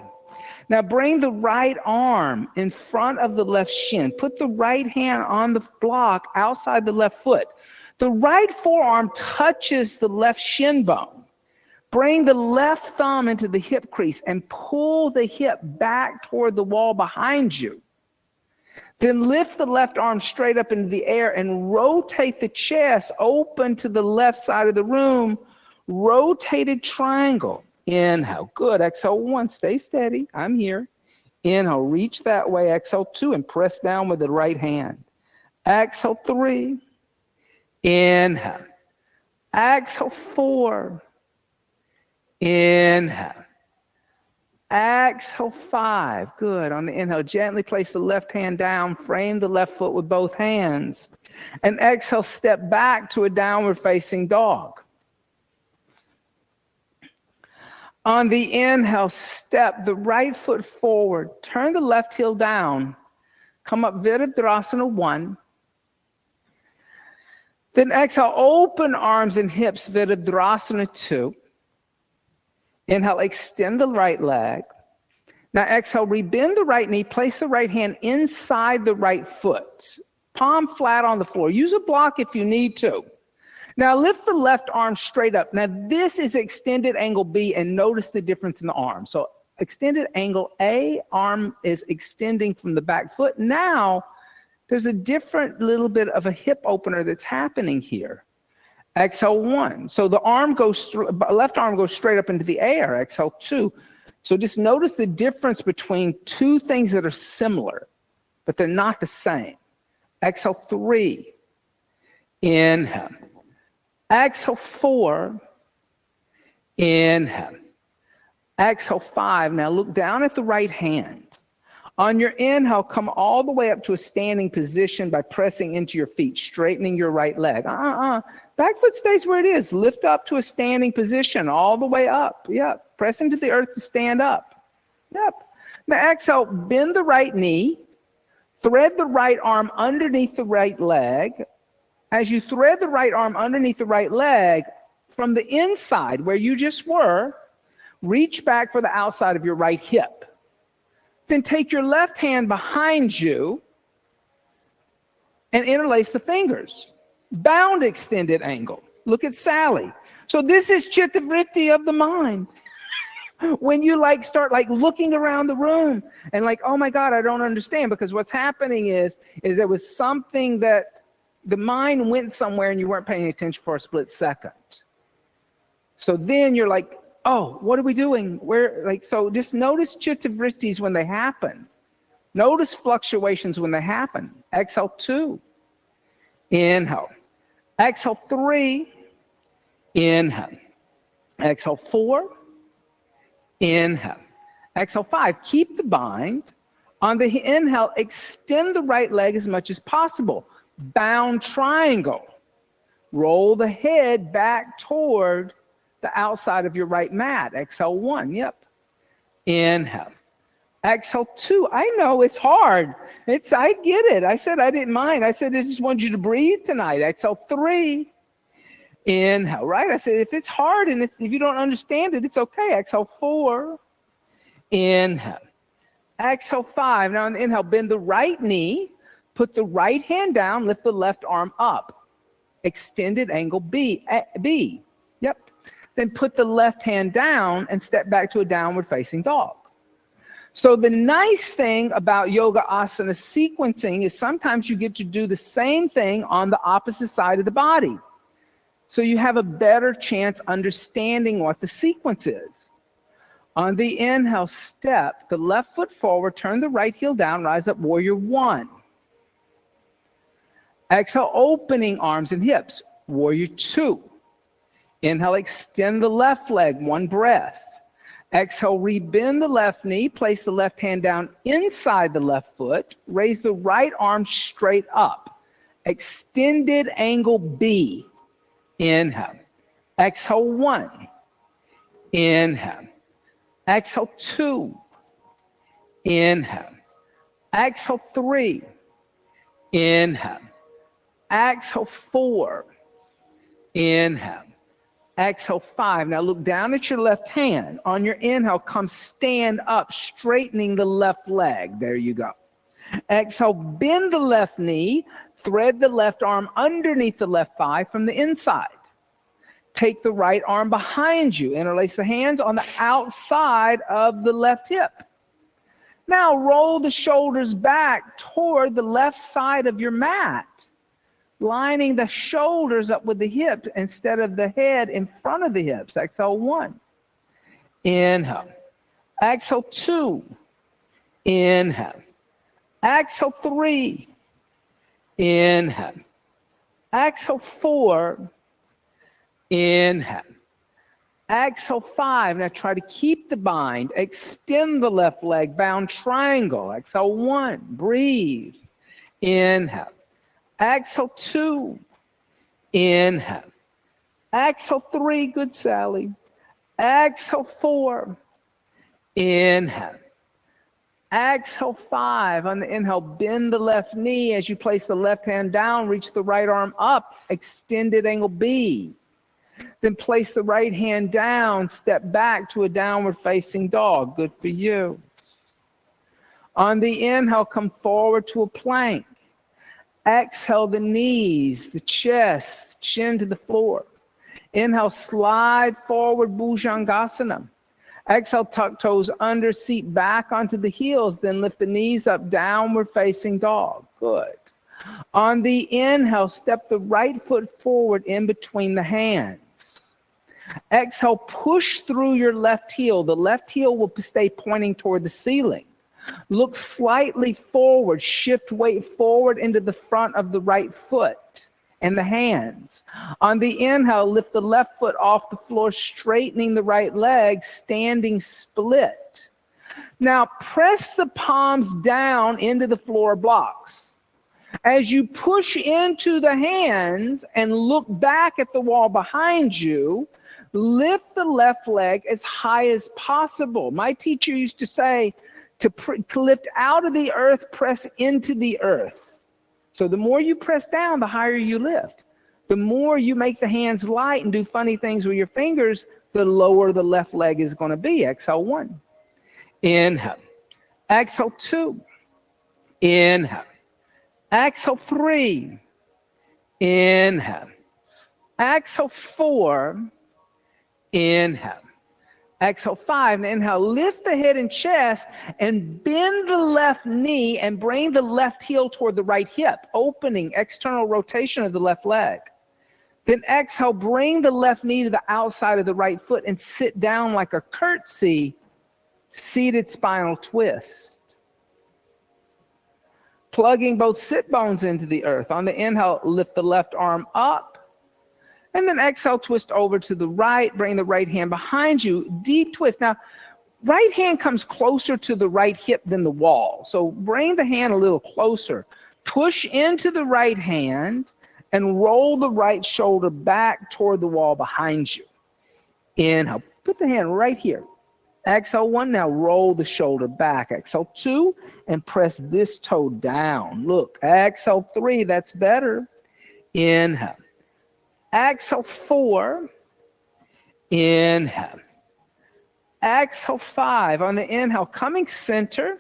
Now bring the right arm in front of the left shin. Put the right hand on the block outside the left foot. The right forearm touches the left shin bone. Bring the left thumb into the hip crease and pull the hip back toward the wall behind you. Then lift the left arm straight up into the air and rotate the chest open to the left side of the room. Rotated triangle. Inhale. Good. Exhale, 1. Stay steady. I'm here. Inhale, reach that way. Exhale, 2, and press down with the right hand. Exhale, 3. Inhale. Exhale, 4. Inhale. Exhale, 5. Good. On the inhale, gently place the left hand down. Frame the left foot with both hands. And exhale, step back to a downward facing dog. On the inhale, step the right foot forward. Turn the left heel down. Come up Virabhadrasana 1. Then exhale, open arms and hips, Virabhadrasana 2. Inhale, extend the right leg. Now exhale, rebend the right knee. Place the right hand inside the right foot. Palm flat on the floor. Use a block if you need to. Now lift the left arm straight up. Now this is extended angle B, and notice the difference in the arm. So extended angle A, arm is extending from the back foot. Now there's a different little bit of a hip opener that's happening here. Exhale, 1. So the arm goes left arm goes straight up into the air. Exhale, 2. So just notice the difference between two things that are similar, but they're not the same. Exhale, 3. Inhale. Exhale, 4. Inhale. Exhale, 5. Now look down at the right hand. On your inhale, come all the way up to a standing position by pressing into your feet, straightening your right leg. Back foot stays where it is. Lift up to a standing position all the way up. Yep. Press into the earth to stand up. Yep. Now exhale, bend the right knee. Thread the right arm underneath the right leg. As you thread the right arm underneath the right leg, from the inside where you just were, reach back for the outside of your right hip. Then take your left hand behind you and interlace the fingers. Bound extended angle. Look at Sally. So this is chitta vritti of the mind. When you start looking around the room and oh my God, I don't understand, because what's happening is there was something that the mind went somewhere and you weren't paying attention for a split second. So then you're like, oh, what are we doing? So just notice chitta vrittis when they happen. Notice fluctuations when they happen. Exhale, 2. Inhale. Exhale, 3. Inhale. Exhale, 4. Inhale. Exhale, 5. Keep the bind. On the inhale, extend the right leg as much as possible. Bound triangle. Roll the head back toward the outside of your right mat. Exhale, 1. Yep. Inhale. Exhale, 2. I know it's hard. I get it. I said I didn't mind. I said I just wanted you to breathe tonight. Exhale, 3. Inhale, right? I said if it's hard and if you don't understand it, it's okay. Exhale, 4. Inhale. Exhale, 5. Now on the inhale, bend the right knee. Put the right hand down. Lift the left arm up. Extended angle B. Yep. Then put the left hand down and step back to a downward facing dog. So the nice thing about yoga asana sequencing is sometimes you get to do the same thing on the opposite side of the body. So you have a better chance understanding what the sequence is. On the inhale, step the left foot forward, turn the right heel down, rise up, warrior 1. Exhale, opening arms and hips, warrior 2. Inhale, extend the left leg, 1 breath. Exhale, rebend the left knee, place the left hand down inside the left foot, raise the right arm straight up. Extended angle B. Inhale. Exhale, 1. Inhale. Exhale, 2. Inhale. Exhale, 3. Inhale. Exhale, 4. Inhale. Exhale, 5. Now look down at your left hand. On your inhale, come stand up, straightening the left leg. There you go. Exhale, bend the left knee. Thread the left arm underneath the left thigh from the inside. Take the right arm behind you. Interlace the hands on the outside of the left hip. Now roll the shoulders back toward the left side of your mat, lining the shoulders up with the hips instead of the head in front of the hips. Exhale, 1. Inhale. Exhale, 2. Inhale. Exhale, 3. Inhale. Exhale, 4. Inhale. Exhale, 5. Now try to keep the bind. Extend the left leg, bound triangle. Exhale, 1. Breathe. Inhale. Exhale, 2. Inhale. Exhale, 3. Good, Sally. Exhale, 4. Inhale. Exhale, 5. On the inhale, bend the left knee as you place the left hand down, reach the right arm up, extended angle B. Then place the right hand down, step back to a downward facing dog. Good for you. On the inhale, come forward to a plank. Exhale the knees, the chest, chin to the floor. Inhale, slide forward, Bhujangasana. Exhale, tuck toes under, seat back onto the heels, then lift the knees up, downward facing dog. Good. On the inhale, step the right foot forward in between the hands. Exhale, push through your left heel. The left heel will stay pointing toward the ceiling. Look slightly forward, shift weight forward into the front of the right foot and the hands. On the inhale, lift the left foot off the floor, straightening the right leg, standing split. Now press the palms down into the floor blocks. As you push into the hands and look back at the wall behind you, lift the left leg as high as possible. My teacher used to say, to lift out of the earth, press into the earth. So the more you press down, the higher you lift. The more you make the hands light and do funny things with your fingers, the lower the left leg is going to be. Exhale, 1. Inhale. Exhale, 2. Inhale. Exhale, 3. Inhale. Exhale, 4. Inhale. Exhale, 5. And inhale, lift the head and chest and bend the left knee and bring the left heel toward the right hip, opening external rotation of the left leg. Then exhale, bring the left knee to the outside of the right foot and sit down like a curtsy, seated spinal twist. Plugging both sit bones into the earth. On the inhale, lift the left arm up. And then exhale, twist over to the right. Bring the right hand behind you. Deep twist. Now, right hand comes closer to the right hip than the wall. So bring the hand a little closer. Push into the right hand and roll the right shoulder back toward the wall behind you. Inhale. Put the hand right here. Exhale, 1. Now roll the shoulder back. Exhale, 2. And press this toe down. Look. Exhale, 3. That's better. Inhale. Exhale, 4. Inhale. Exhale, 5. On the inhale, coming center.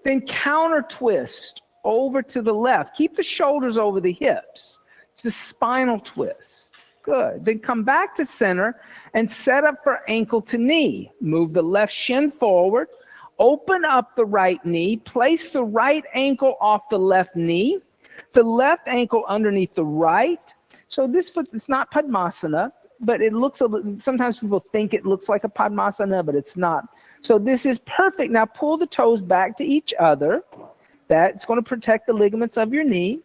Then counter twist over to the left. Keep the shoulders over the hips. It's the spinal twist. Good. Then come back to center and set up for ankle to knee. Move the left shin forward. Open up the right knee. Place the right ankle off the left knee. The left ankle underneath the right. So this foot, it's not Padmasana, but it looks a little, sometimes people think it looks like a Padmasana, but it's not. So this is perfect. Now pull the toes back to each other. That's going to protect the ligaments of your knee.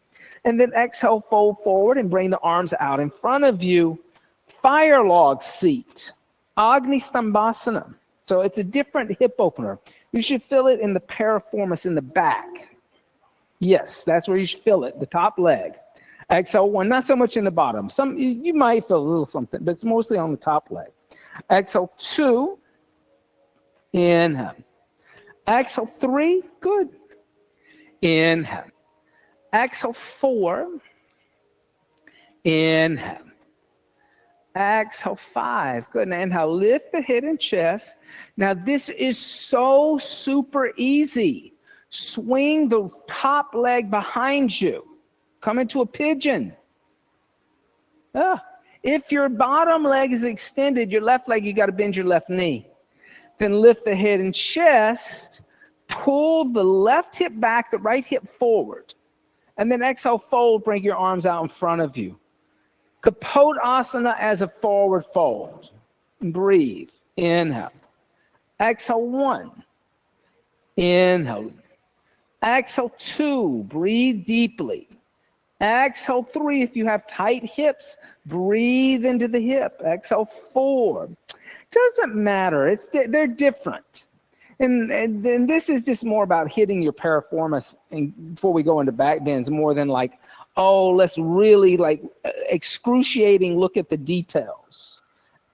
And then exhale, fold forward and bring the arms out in front of you. Fire log seat, Agni Stambhasana. So it's a different hip opener. You should feel it in the piriformis in the back. Yes, that's where you should feel it, the top leg. Exhale, 1, not so much in the bottom. Some you might feel a little something, but it's mostly on the top leg. Exhale, 2. Inhale. Exhale, 3. Good. Inhale. Exhale, 4. Inhale. Exhale, 5. Good. Now inhale, lift the head and chest. Now this is so super easy. Swing the top leg behind you. Come into a pigeon. If your bottom leg is extended, your left leg, you got to bend your left knee. Then lift the head and chest. Pull the left hip back, the right hip forward. And then exhale, fold, bring your arms out in front of you. Kapodasana as a forward fold. Breathe. Inhale. Exhale, 1. Inhale. Exhale 2, breathe deeply. Exhale 3, if you have tight hips, breathe into the hip. Exhale 4. Doesn't matter, they're different. And then this is just more about hitting your piriformis and before we go into back bends, more than like, oh, let's really like excruciating look at the details.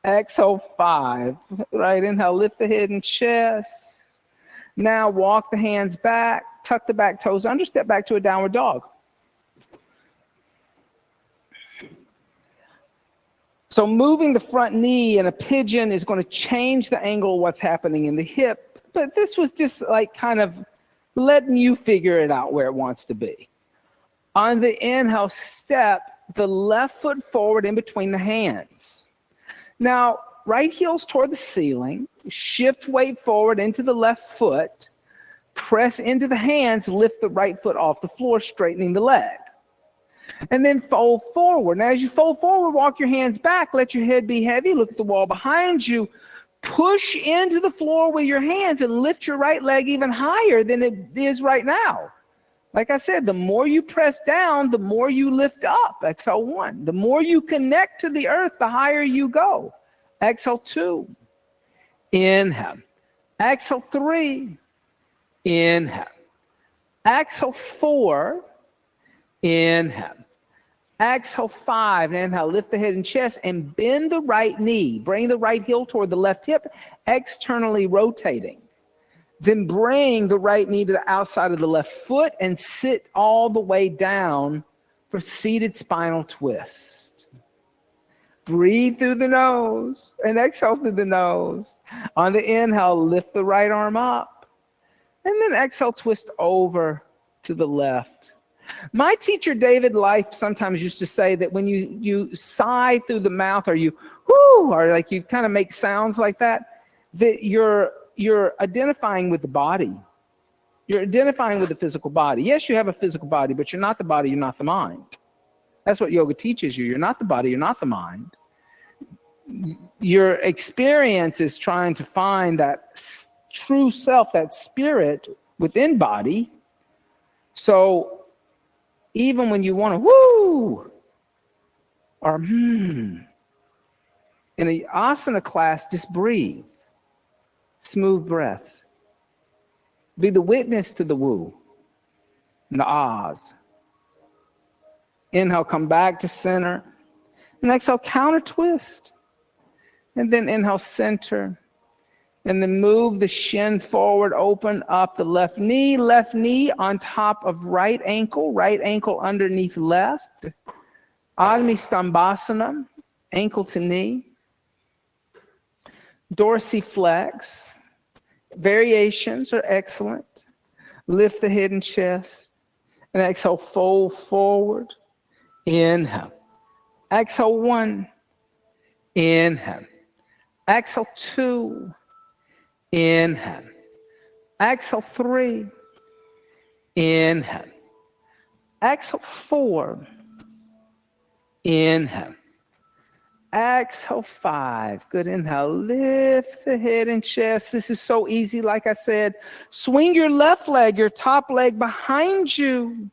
Exhale 5, right? Inhale, lift the head and chest. Now walk the hands back, tuck the back toes under, step back to a downward dog. So moving the front knee in a pigeon is going to change the angle of what's happening in the hip. But this was just like kind of letting you figure it out where it wants to be. On the inhale, step the left foot forward in between the hands. Now, right heel's toward the ceiling. Shift weight forward into the left foot. Press into the hands, lift the right foot off the floor, straightening the leg. And then fold forward. Now, as you fold forward, walk your hands back. Let your head be heavy. Look at the wall behind you. Push into the floor with your hands and lift your right leg even higher than it is right now. Like I said, the more you press down, the more you lift up. Exhale 1. The more you connect to the earth, the higher you go. Exhale 2. Inhale. Exhale 3. Inhale. Exhale 4. Inhale. Exhale 5. Inhale, lift the head and chest and bend the right knee. Bring the right heel toward the left hip, externally rotating. Then bring the right knee to the outside of the left foot and sit all the way down for seated spinal twist. Breathe through the nose and exhale through the nose. On the inhale, lift the right arm up. And then exhale, twist over to the left. My teacher, David Life, sometimes used to say that when you sigh through the mouth or you whoo, or like you kind of make sounds like that, that you're identifying with the body. You're identifying with the physical body. Yes, you have a physical body, but you're not the body, you're not the mind. That's what yoga teaches you. You're not the body, you're not the mind. Your experience is trying to find that true self, that spirit within body. So even when you want to woo or in an asana class, just breathe. Smooth breaths. Be the witness to the woo and the ahs. Inhale, come back to center. And exhale, counter twist. And then inhale, center. And then move the shin forward, open up the left knee on top of right ankle underneath left. Admi Stambhasana, ankle to knee. Dorsiflex. Variations are excellent. Lift the head and chest. And exhale, fold forward. Inhale. Exhale 1. Inhale. Exhale 2. Inhale. Exhale 3. Inhale. Exhale 4. Inhale. Exhale 5. Good. Inhale. Lift the head and chest. This is so easy. Like I said, swing your left leg, your top leg behind you,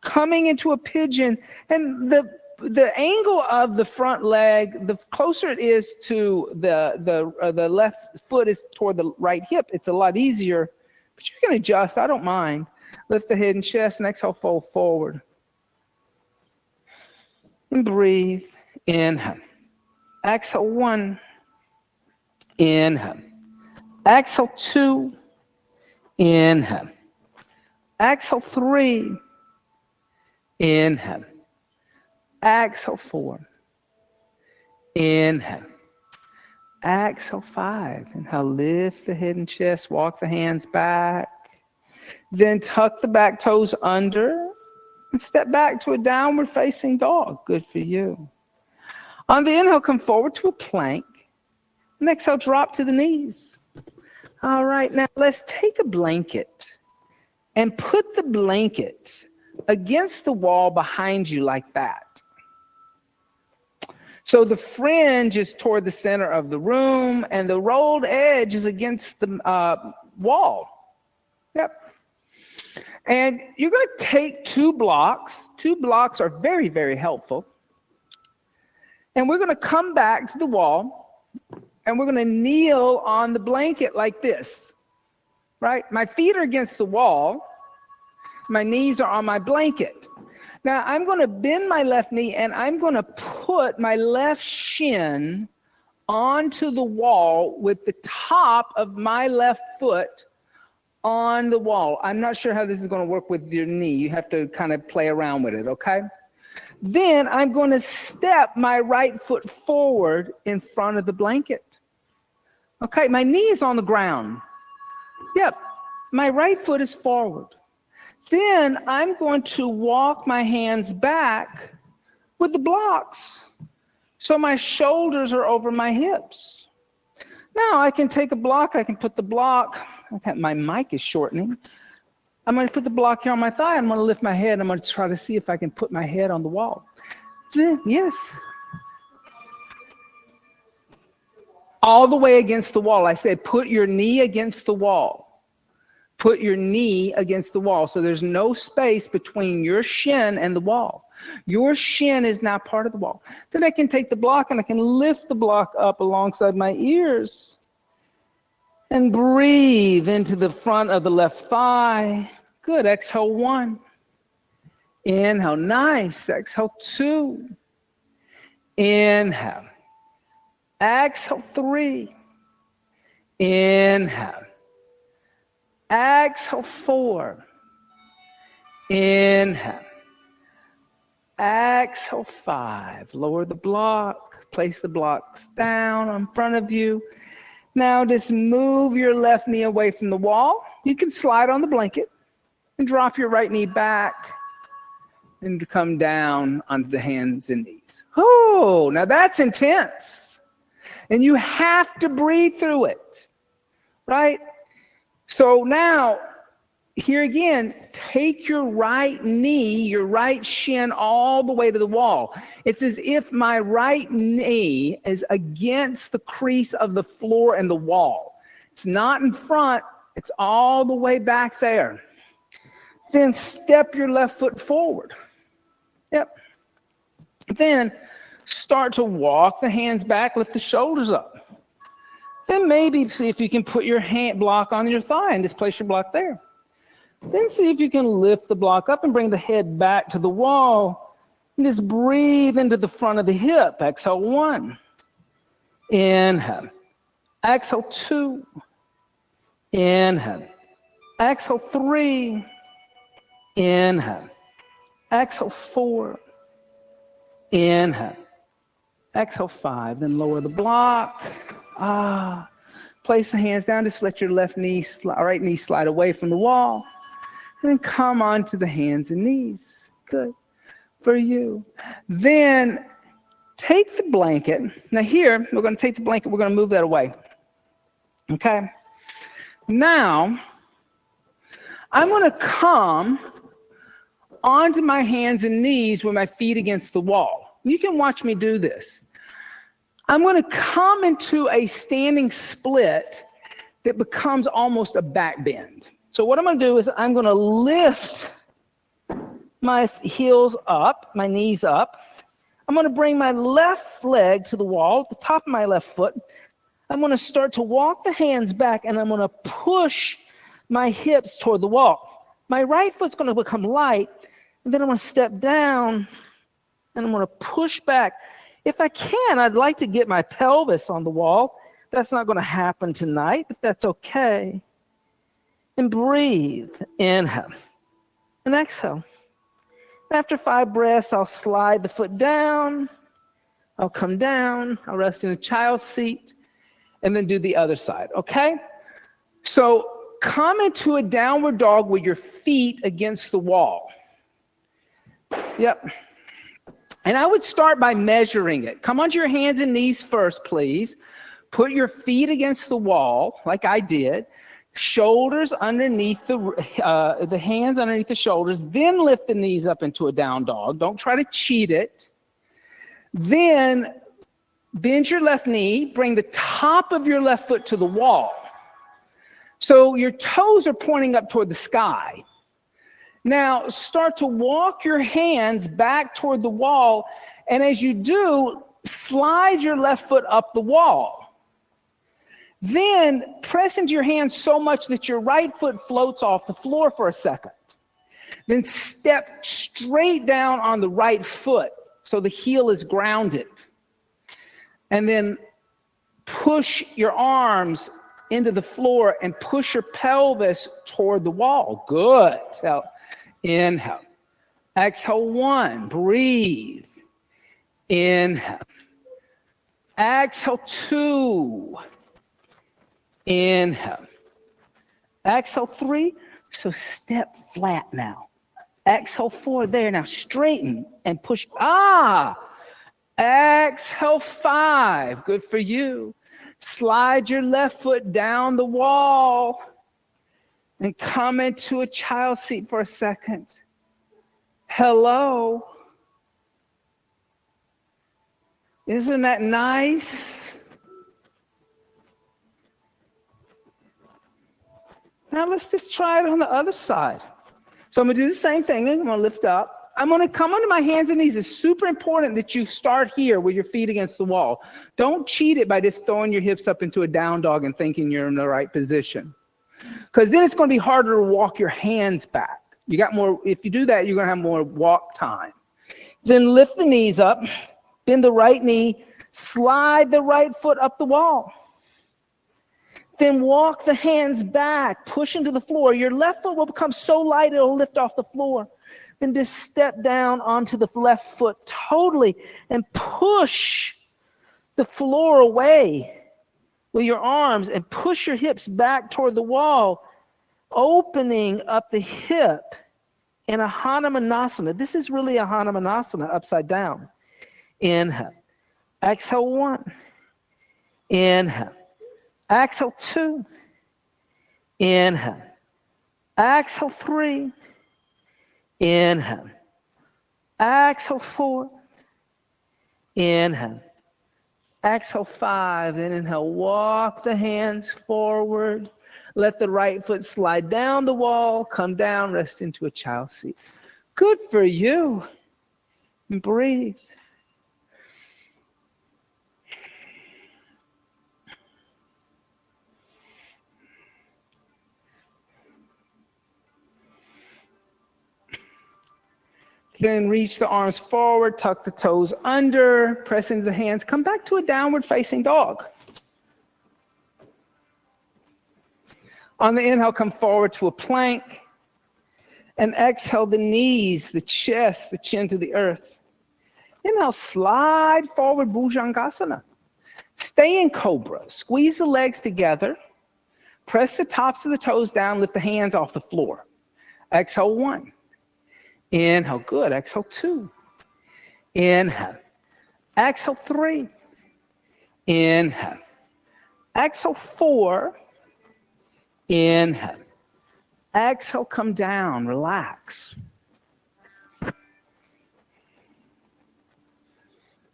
coming into a pigeon. And the angle of the front leg, the closer it is to the left foot is toward the right hip, it's a lot easier, but you can adjust. I don't mind. Lift the head and chest and exhale, fold forward. And breathe. Inhale. Exhale 1. Inhale. Exhale 2. Inhale. Exhale 3. Inhale. Exhale 4. Inhale. Exhale 5. Inhale, lift the head and chest, walk the hands back. Then tuck the back toes under and step back to a downward facing dog. Good for you. On the inhale, come forward to a plank. And exhale, drop to the knees. All right, now let's take a blanket and put the blanket against the wall behind you like that. So the fringe is toward the center of the room and the rolled edge is against the wall. Yep. And you're going to take 2 blocks. 2 blocks are very, very helpful. And we're going to come back to the wall, and we're going to kneel on the blanket like this, right? My feet are against the wall. My knees are on my blanket. Now, I'm going to bend my left knee, and I'm going to put my left shin onto the wall with the top of my left foot on the wall. I'm not sure how this is going to work with your knee. You have to kind of play around with it, okay? Then I'm going to step my right foot forward in front of the blanket. Okay, my knee is on the ground. Yep, my right foot is forward. Then I'm going to walk my hands back with the blocks. So my shoulders are over my hips. Now I can take a block, I can put the block, okay, my mic is shortening. I'm going to put the block here on my thigh. I'm going to lift my head. I'm going to try to see if I can put my head on the wall. Yes. All the way against the wall. I said, put your knee against the wall. Put your knee against the wall. So there's no space between your shin and the wall. Your shin is now part of the wall. Then I can take the block and I can lift the block up alongside my ears. And breathe into the front of the left thigh. Good. Exhale 1. Inhale. Nice. Exhale 2. Inhale. Exhale 3. Inhale. Exhale 4. Inhale. Exhale 5. Lower the block. Place the blocks down in front of you. Now just move your left knee away from the wall. You can slide on the blanket and drop your right knee back and come down onto the hands and knees. Oh, now that's intense. And you have to breathe through it, right? So now, here again, take your right knee, your right shin all the way to the wall. It's as if my right knee is against the crease of the floor and the wall. It's not in front, it's all the way back there. Then step your left foot forward. Yep. Then start to walk the hands back, lift the shoulders up. Then maybe see if you can put your hand block on your thigh and just place your block there. Then see if you can lift the block up and bring the head back to the wall. And just breathe into the front of the hip. Exhale 1. Inhale. Exhale 2. Inhale. Exhale 3. Inhale. Exhale 4. Inhale. Exhale 5. Then lower the block. Place the hands down. Just let your right knee slide away from the wall. And then come onto the hands and knees. Good. For you. Then take the blanket. Now here, we're going to take the blanket. We're going to move that away. Okay. Now, I'm going to come onto my hands and knees with my feet against the wall. You can watch me do this. I'm going to come into a standing split that becomes almost a back bend. So what I'm going to do is I'm going to lift my heels up, my knees up. I'm going to bring my left leg to the wall, the top of my left foot. I'm going to start to walk the hands back, and I'm going to push my hips toward the wall. My right foot's going to become light, and then I'm going to step down, and I'm going to push back. If I can, I'd like to get my pelvis on the wall. That's not going to happen tonight, but that's okay. And breathe. Inhale. And exhale. After 5 breaths, I'll slide the foot down. I'll come down. I'll rest in a child's seat. And then do the other side, okay? So come into a downward dog with your feet against the wall. Yep. And I would start by measuring it. Come onto your hands and knees first, please. Put your feet against the wall, like I did. Shoulders underneath the hands underneath the shoulders. Then lift the knees up into a down dog. Don't try to cheat it. Then bend your left knee. Bring the top of your left foot to the wall. So your toes are pointing up toward the sky. Now start to walk your hands back toward the wall. And as you do, slide your left foot up the wall. Then press into your hands so much that your right foot floats off the floor for a second. Then step straight down on the right foot so the heel is grounded. And then push your arms into the floor and push your pelvis toward the wall. Good. Inhale. Exhale, 1. Breathe. Inhale. Exhale, 2. Inhale. Exhale, 3. So step flat now. Exhale, 4. There. Now straighten and push. Exhale, 5. Good for you. Slide your left foot down the wall and come into a child seat for a second. Hello. Isn't that nice? Now let's just try it on the other side. So I'm going to do the same thing. I'm going to lift up. I'm going to come onto my hands and knees. It's super important that you start here with your feet against the wall. Don't cheat it by just throwing your hips up into a down dog and thinking you're in the right position. Because then it's going to be harder to walk your hands back. You got more, if you do that, you're going to have more walk time. Then lift the knees up, bend the right knee, slide the right foot up the wall. Then walk the hands back, push into the floor. Your left foot will become so light it'll lift off the floor. Then just step down onto the left foot totally and push the floor away with your arms and push your hips back toward the wall, opening up the hip in a Hanumanasana. This is really a Hanumanasana upside down. Inhale. Exhale, 1. Inhale. Exhale, 2. Inhale. Exhale, 3. Inhale. Exhale, 4. Inhale. Exhale, 5. Then inhale. Walk the hands forward. Let the right foot slide down the wall. Come down. Rest into a child seat. Good for you. And breathe. Then reach the arms forward, tuck the toes under, press into the hands, come back to a downward facing dog. On the inhale, come forward to a plank. And exhale the knees, the chest, the chin to the earth. Inhale, slide forward, Bhujangasana. Stay in cobra. Squeeze the legs together. Press the tops of the toes down, lift the hands off the floor. Exhale, 1. Inhale, good. Exhale, 2. Inhale. Exhale, 3. Inhale. Exhale, 4. Inhale. Exhale, come down, relax.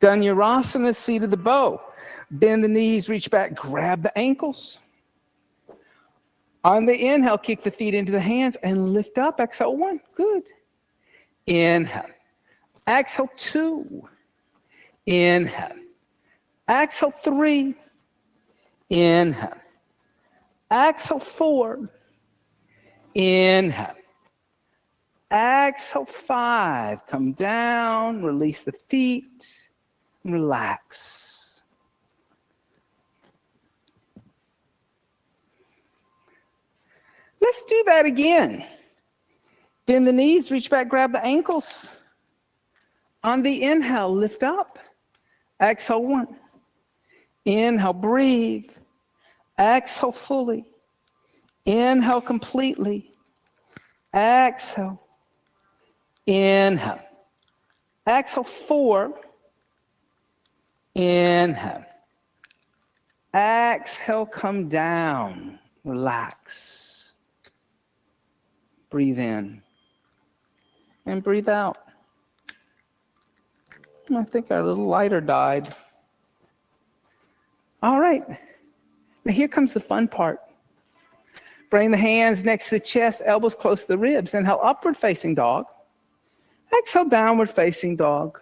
Dhanurasana, seat of the bow. Bend the knees, reach back, grab the ankles. On the inhale, kick the feet into the hands and lift up. Exhale, 1. Good. Inhale. Exhale, 2. Inhale. Exhale, 3. Inhale. Exhale, 4. Inhale. Exhale, 5. Come down, release the feet, relax. Let's do that again. Bend the knees, reach back, grab the ankles. On the inhale, lift up. Exhale, 1. Inhale, breathe. Exhale fully. Inhale completely. Exhale. Inhale. Exhale, 4. Inhale. Exhale, come down. Relax. Breathe in. And breathe out. I think our little lighter died. All right. Now here comes the fun part. Bring the hands next to the chest, elbows close to the ribs. Inhale, upward facing dog. Exhale, downward facing dog.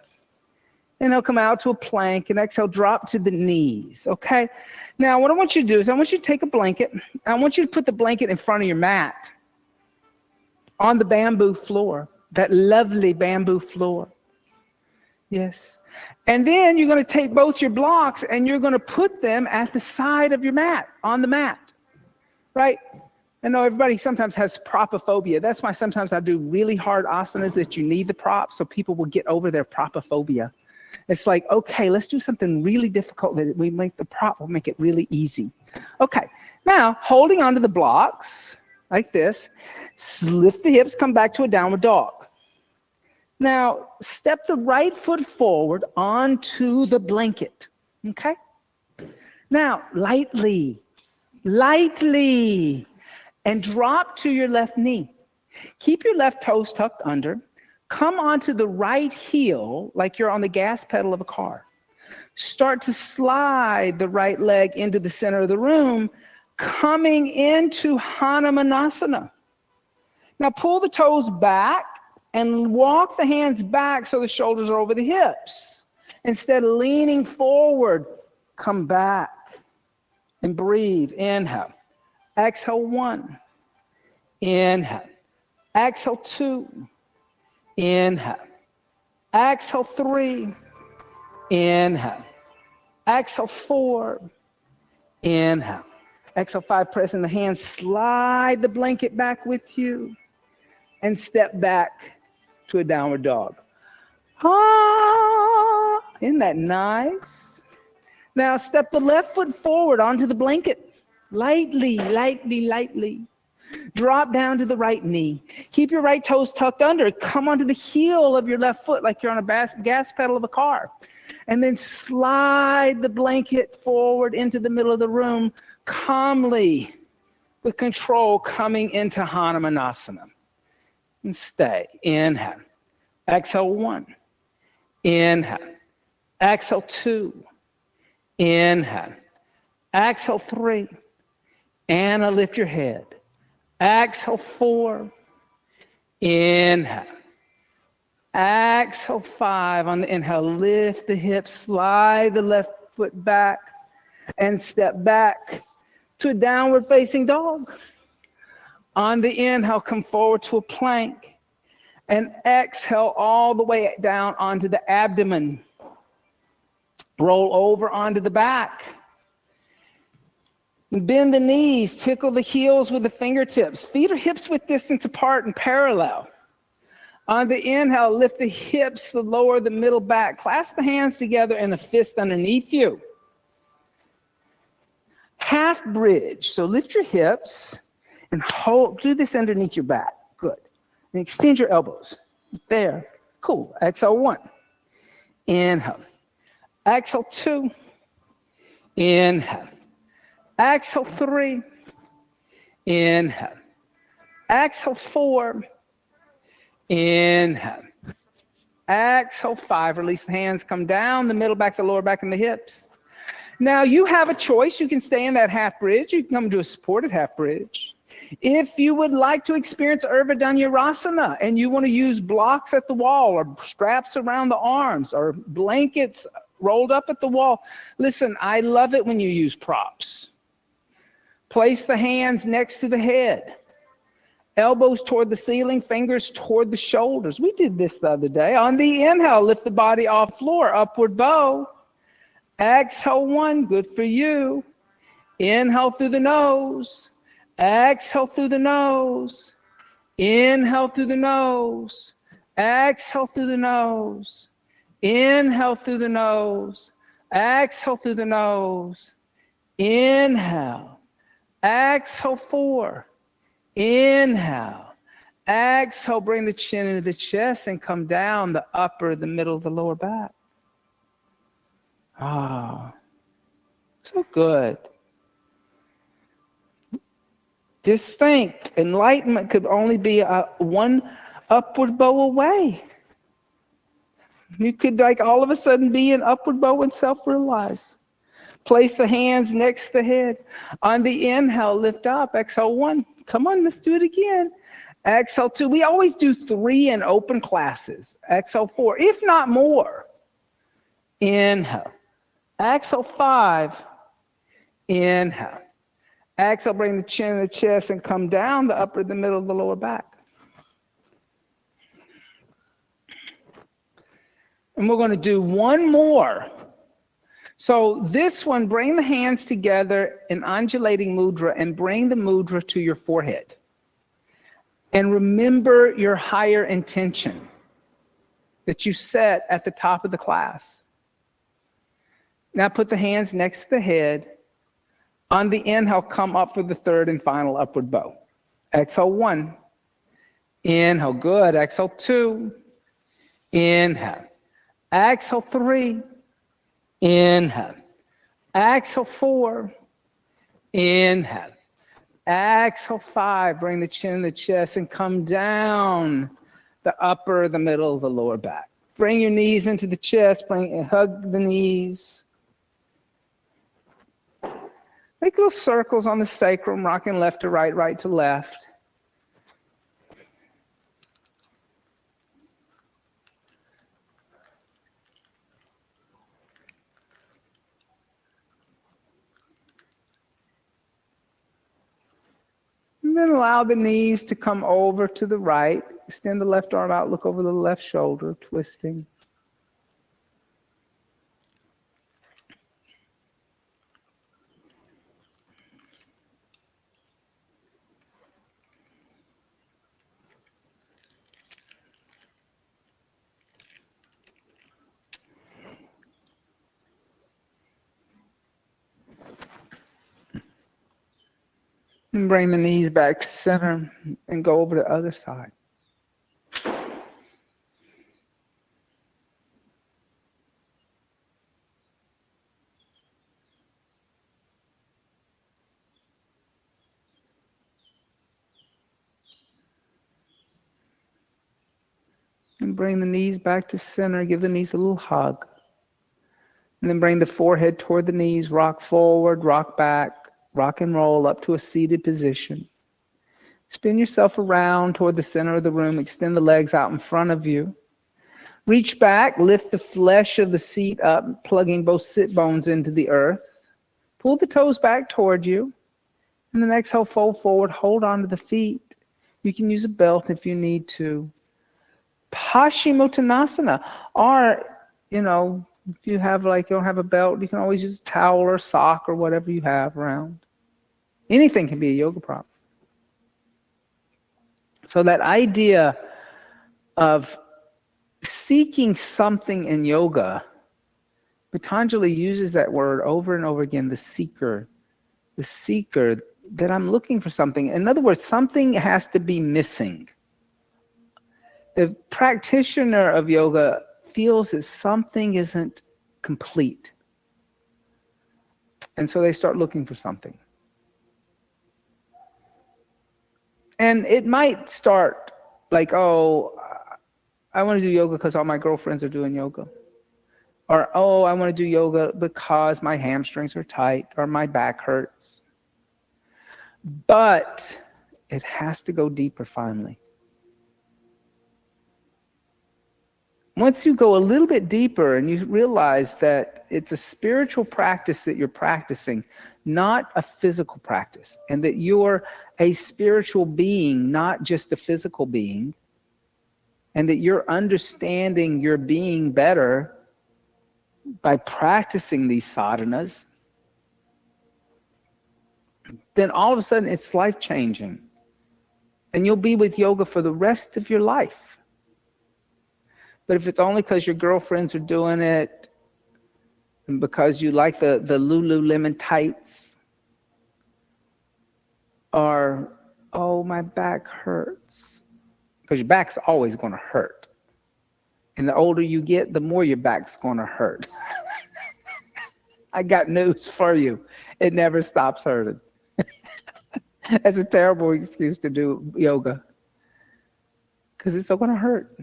Inhale, come out to a plank, and exhale, drop to the knees, okay? Now, what I want you to do is I want you to take a blanket. I want you to put the blanket in front of your mat on the bamboo floor, that lovely bamboo floor. Yes. And then you're going to take both your blocks and you're going to put them at the side of your mat, on the mat, right? I know everybody sometimes has propophobia. That's why sometimes I do really hard asanas that you need the props so people will get over their propophobia. It's like, okay, let's do something really difficult that we make the prop will make it really easy. Okay, now holding onto the blocks like this, lift the hips, come back to a downward dog. Now, step the right foot forward onto the blanket, okay? Now, lightly, and drop to your left knee. Keep your left toes tucked under. Come onto the right heel like you're on the gas pedal of a car. Start to slide the right leg into the center of the room, coming into Hanumanasana. Now pull the toes back and walk the hands back so the shoulders are over the hips. Instead of leaning forward, come back and breathe. Inhale. Exhale, 1. Inhale. Exhale, 2. Inhale. Exhale, 3. Inhale. Exhale, 4. Inhale. Exhale, 5. Pressing the hands. Slide the blanket back with you. And step back to a downward dog. Ah, isn't that nice? Now step the left foot forward onto the blanket. Lightly. Drop down to the right knee. Keep your right toes tucked under. Come onto the heel of your left foot like you're on a gas pedal of a car. And then slide the blanket forward into the middle of the room, calmly, with control, coming into Hanumanasana. And stay. Inhale. Exhale, 1. Inhale. Exhale, 2. Inhale. Exhale, 3. And lift your head. Exhale, 4. Inhale. Exhale, 5. On the inhale, lift the hips, slide the left foot back, and step back to a downward facing dog. On the inhale, come forward to a plank, and exhale all the way down onto the abdomen. Roll over onto the back. Bend the knees, tickle the heels with the fingertips. Feet are hips width distance apart and parallel. On the inhale, lift the hips, the lower, the middle back. Clasp the hands together and a fist underneath you. Half bridge. So lift your hips and hold. Do this underneath your back. Good. And extend your elbows. There. Cool. Exhale, 1. Inhale. Exhale, 2. Inhale. Exhale, 3. Inhale. Exhale, 4. Inhale. Exhale, 5. Release the hands. Come down the middle back, the lower back, and the hips. Now you have a choice. You can stay in that half bridge. You can come to a supported half bridge. If you would like to experience Urdhva and you want to use blocks at the wall or straps around the arms or blankets rolled up at the wall, listen, I love it when you use props. Place the hands next to the head. Elbows toward the ceiling, fingers toward the shoulders. We did this the other day. On the inhale, lift the body off floor, upward bow. Exhale, 1, good for you. Inhale through the nose. Exhale through the nose. Inhale through the nose. Exhale through the nose. Inhale through the nose. Exhale through the nose. Inhale. Exhale, 4. Inhale. Exhale, bring the chin into the chest and come down the upper, the middle, the lower back. Ah, so good. Just think, enlightenment could only be one upward bow away. You could all of a sudden be an upward bow and self-realize. Place the hands next to the head. On the inhale, lift up. Exhale, 1. Come on, let's do it again. Exhale 2. We always do 3 in open classes. Exhale 4, if not more. Inhale. Exhale 5. Inhale. Exhale, bring the chin to the chest and come down the upper, the middle, the lower back. And we're going to do one more. So this one, bring the hands together in undulating mudra and bring the mudra to your forehead. And remember your higher intention that you set at the top of the class. Now put the hands next to the head. On the inhale, come up for the third and final upward bow. Exhale 1. Inhale, good. Exhale 2. Inhale. Exhale 3. Inhale. Exhale 4. Inhale. Exhale 5. Bring the chin to the chest and come down the upper, the middle, the lower back. Bring your knees into the chest. Hug the knees. Make little circles on the sacrum, rocking left to right, right to left. And then allow the knees to come over to the right. Extend the left arm out, look over the left shoulder, twisting. And bring the knees back to center and go over to the other side. And bring the knees back to center. Give the knees a little hug. And then bring the forehead toward the knees. Rock forward, rock back, rock and roll up to a seated position. Spin yourself around toward the center of the room. Extend the legs out in front of you. Reach back, lift the flesh of the seat up, plugging both sit bones into the earth. Pull the toes back toward you. And then exhale, fold forward, hold on to the feet. You can use a belt if you need to. Paschimottanasana, or, if you don't have a belt, you can always use a towel or sock or whatever you have around. Anything can be a yoga prop. So that idea of seeking something in yoga, Patanjali uses that word over and over again, the seeker, that I'm looking for something. In other words, something has to be missing. The practitioner of yoga feels that something isn't complete. And so they start looking for something. And it might start like, I want to do yoga because all my girlfriends are doing yoga. Or, I want to do yoga because my hamstrings are tight or my back hurts. But it has to go deeper finally. Once you go a little bit deeper and you realize that it's a spiritual practice that you're practicing, not a physical practice, and that you're a spiritual being, not just a physical being, and that you're understanding your being better by practicing these sadhanas, then all of a sudden it's life-changing. And you'll be with yoga for the rest of your life. But if it's only because your girlfriends are doing it, and because you like the Lululemon tights, or, my back hurts, because your back's always going to hurt. And the older you get, the more your back's going to hurt. I got news for you. It never stops hurting. That's a terrible excuse to do yoga, because it's still going to hurt.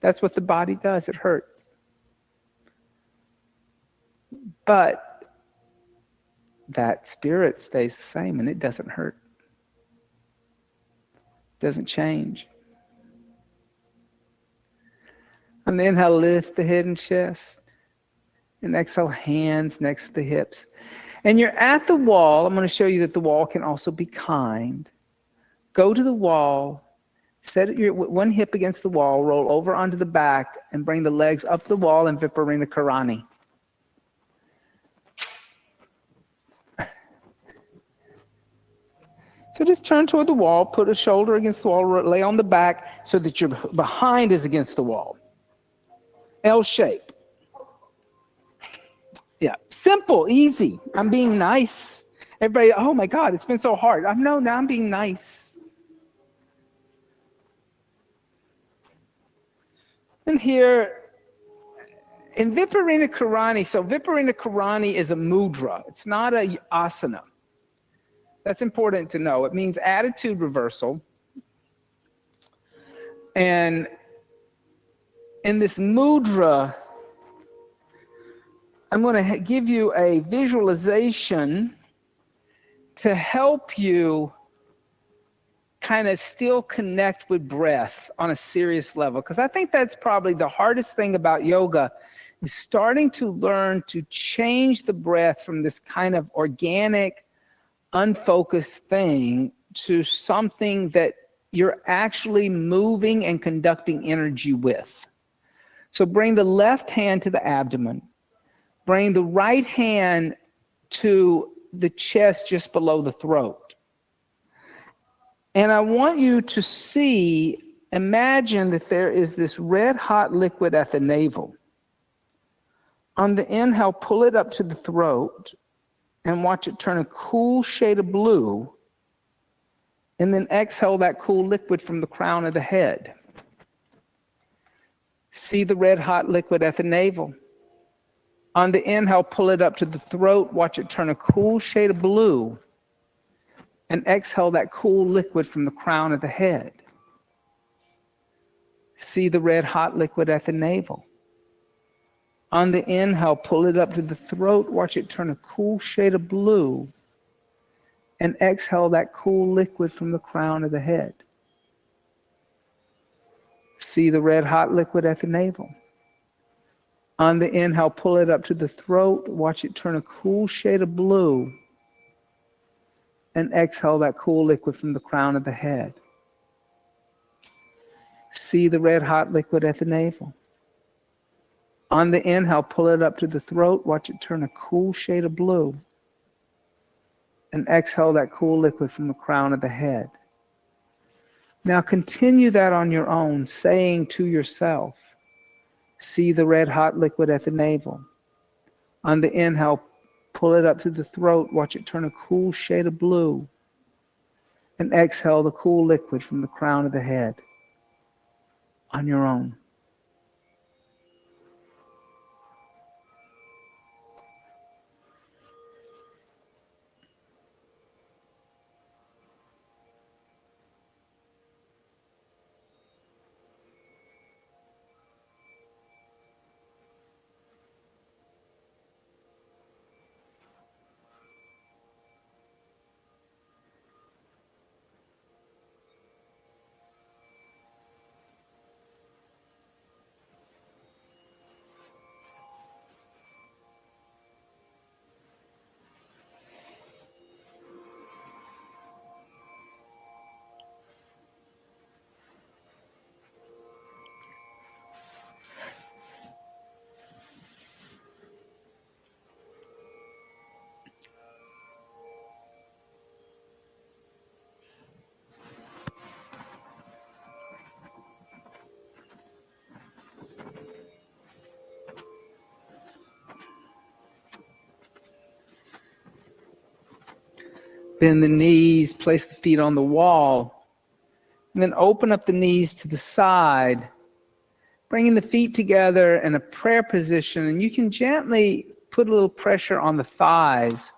That's what the body does. It hurts. But that spirit stays the same and it doesn't hurt. Doesn't change. On the inhale, lift the head and chest. And exhale, hands next to the hips. And you're at the wall. I'm going to show you that the wall can also be kind. Go to the wall, set your one hip against the wall, roll over onto the back, and bring the legs up the wall in Viparita Karani. So just turn toward the wall, put a shoulder against the wall, lay on the back so that your behind is against the wall. L shape. Yeah, simple, easy. I'm being nice. Everybody, oh my God, it's been so hard. Now I'm being nice. And here, in Viparita Karani, so Viparita Karani is a mudra. It's not a asana. That's important to know. It means attitude reversal. And in this mudra, I'm going to give you a visualization to help you kind of still connect with breath on a serious level. Because I think that's probably the hardest thing about yoga, is starting to learn to change the breath from this kind of organic, unfocused thing to something that you're actually moving and conducting energy with. So bring the left hand to the abdomen. Bring the right hand to the chest just below the throat. And I want you to imagine that there is this red hot liquid at the navel. On the inhale, pull it up to the throat and watch it turn a cool shade of blue. And then exhale that cool liquid from the crown of the head. See the red hot liquid at the navel. On the inhale, pull it up to the throat, watch it turn a cool shade of blue, and exhale that cool liquid from the crown of the head. See the red hot liquid at the navel. On the inhale, pull it up to the throat, watch it turn a cool shade of blue, and exhale that cool liquid from the crown of the head. See the red hot liquid at the navel. On the inhale, pull it up to the throat, watch it turn a cool shade of blue, and exhale that cool liquid from the crown of the head. See the red hot liquid at the navel. On the inhale, pull it up to the throat, watch it turn a cool shade of blue, and exhale that cool liquid from the crown of the head. Now continue that on your own, saying to yourself, see the red hot liquid at the navel. On the inhale, pull it up to the throat, watch it turn a cool shade of blue, and exhale the cool liquid from the crown of the head on your own. Bend the knees, place the feet on the wall, and then open up the knees to the side, bringing the feet together in a prayer position. And you can gently put a little pressure on the thighs.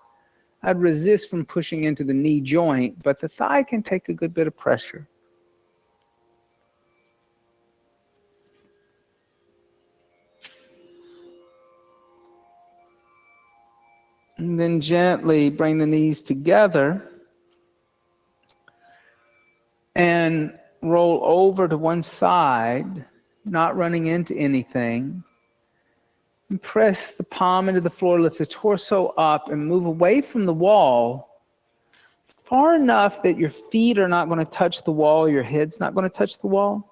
I'd resist from pushing into the knee joint, but the thigh can take a good bit of pressure. And then gently bring the knees together and then roll over to one side, not running into anything. And press the palm into the floor, lift the torso up, and move away from the wall far enough that your feet are not going to touch the wall, your head's not going to touch the wall.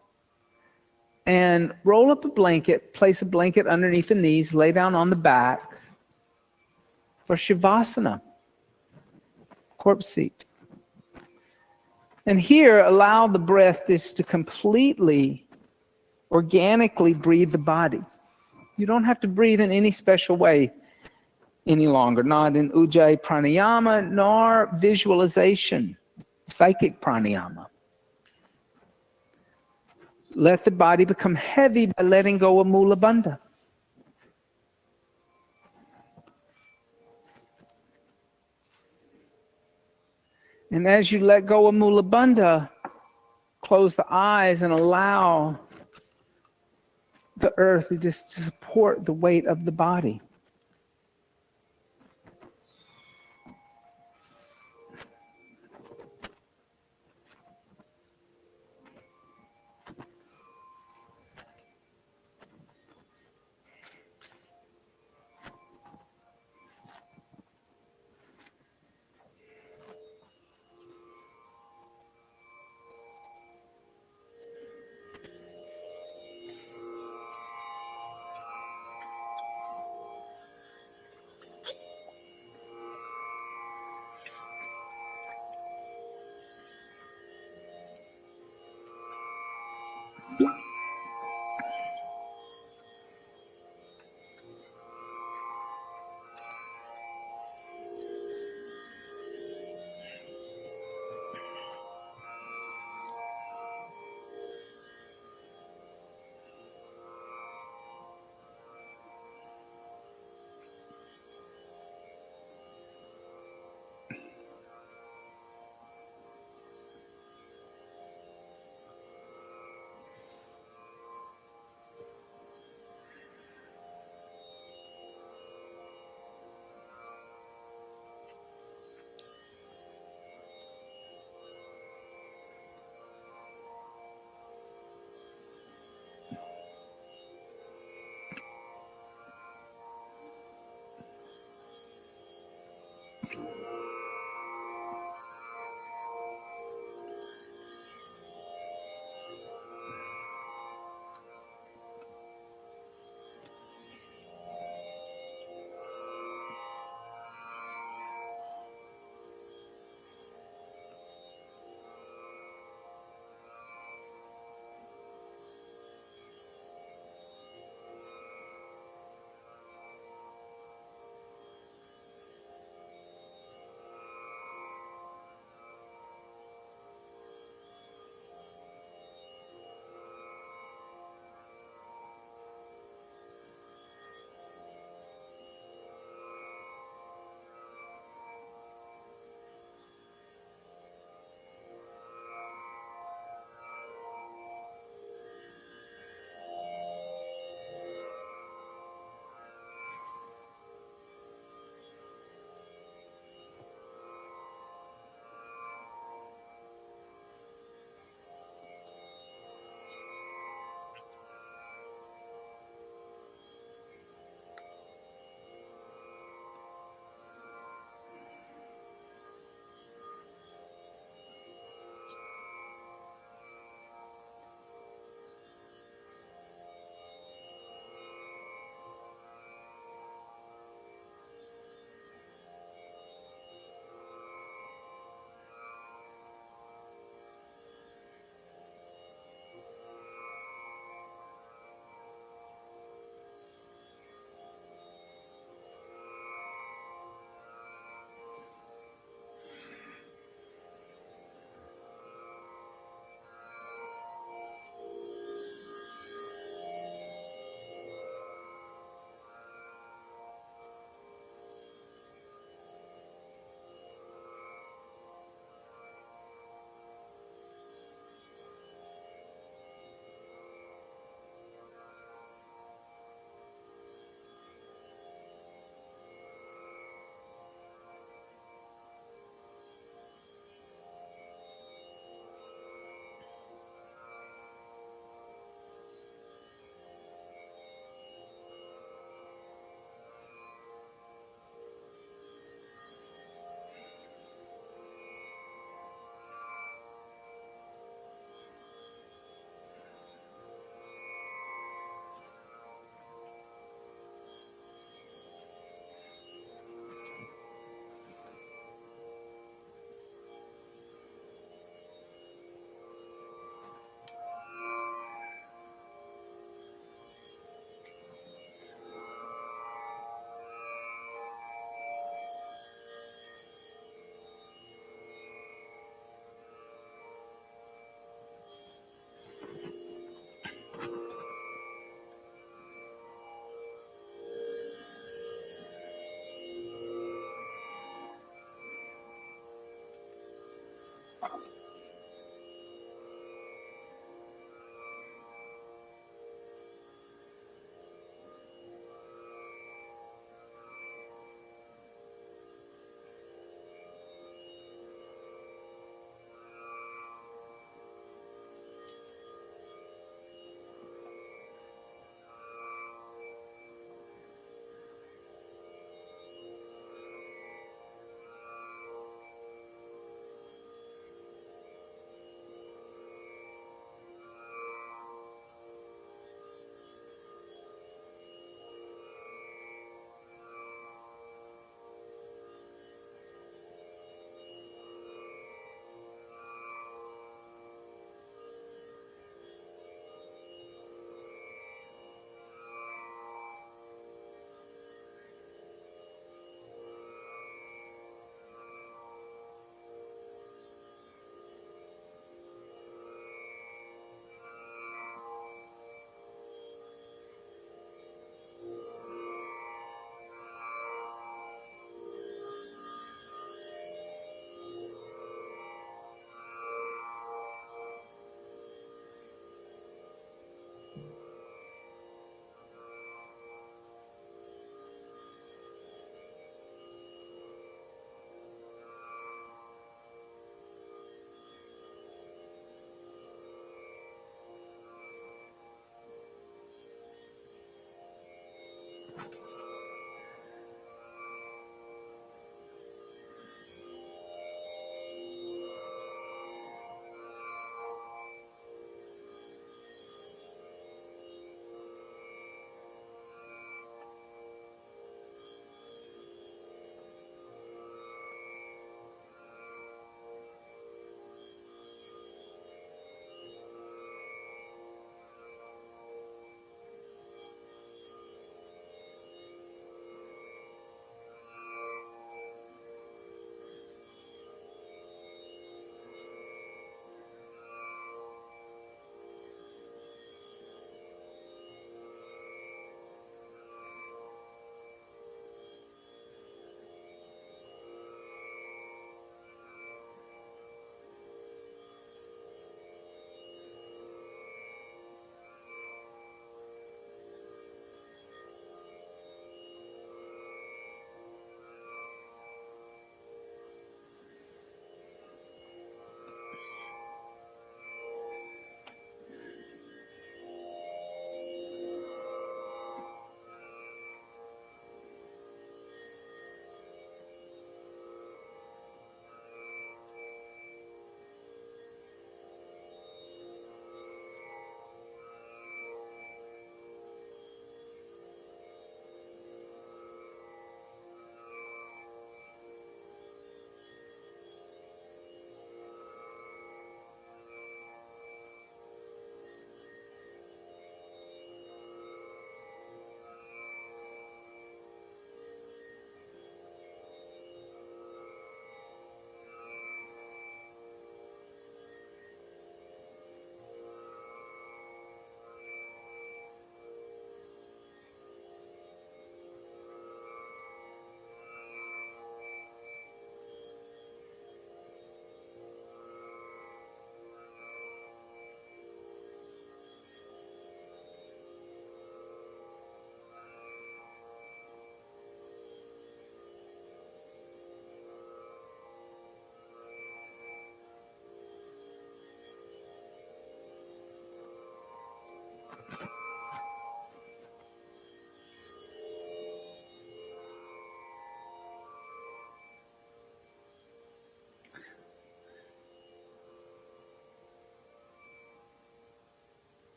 And roll up a blanket, place a blanket underneath the knees, lay down on the back for Shavasana, corpse seat. And here, allow the breath just to completely, organically breathe the body. You don't have to breathe in any special way any longer, not in Ujjayi pranayama, nor visualization, psychic pranayama. Let the body become heavy by letting go of Mula Bandha. And as you let go of Mula Bandha, close the eyes and allow the earth to just support the weight of the body.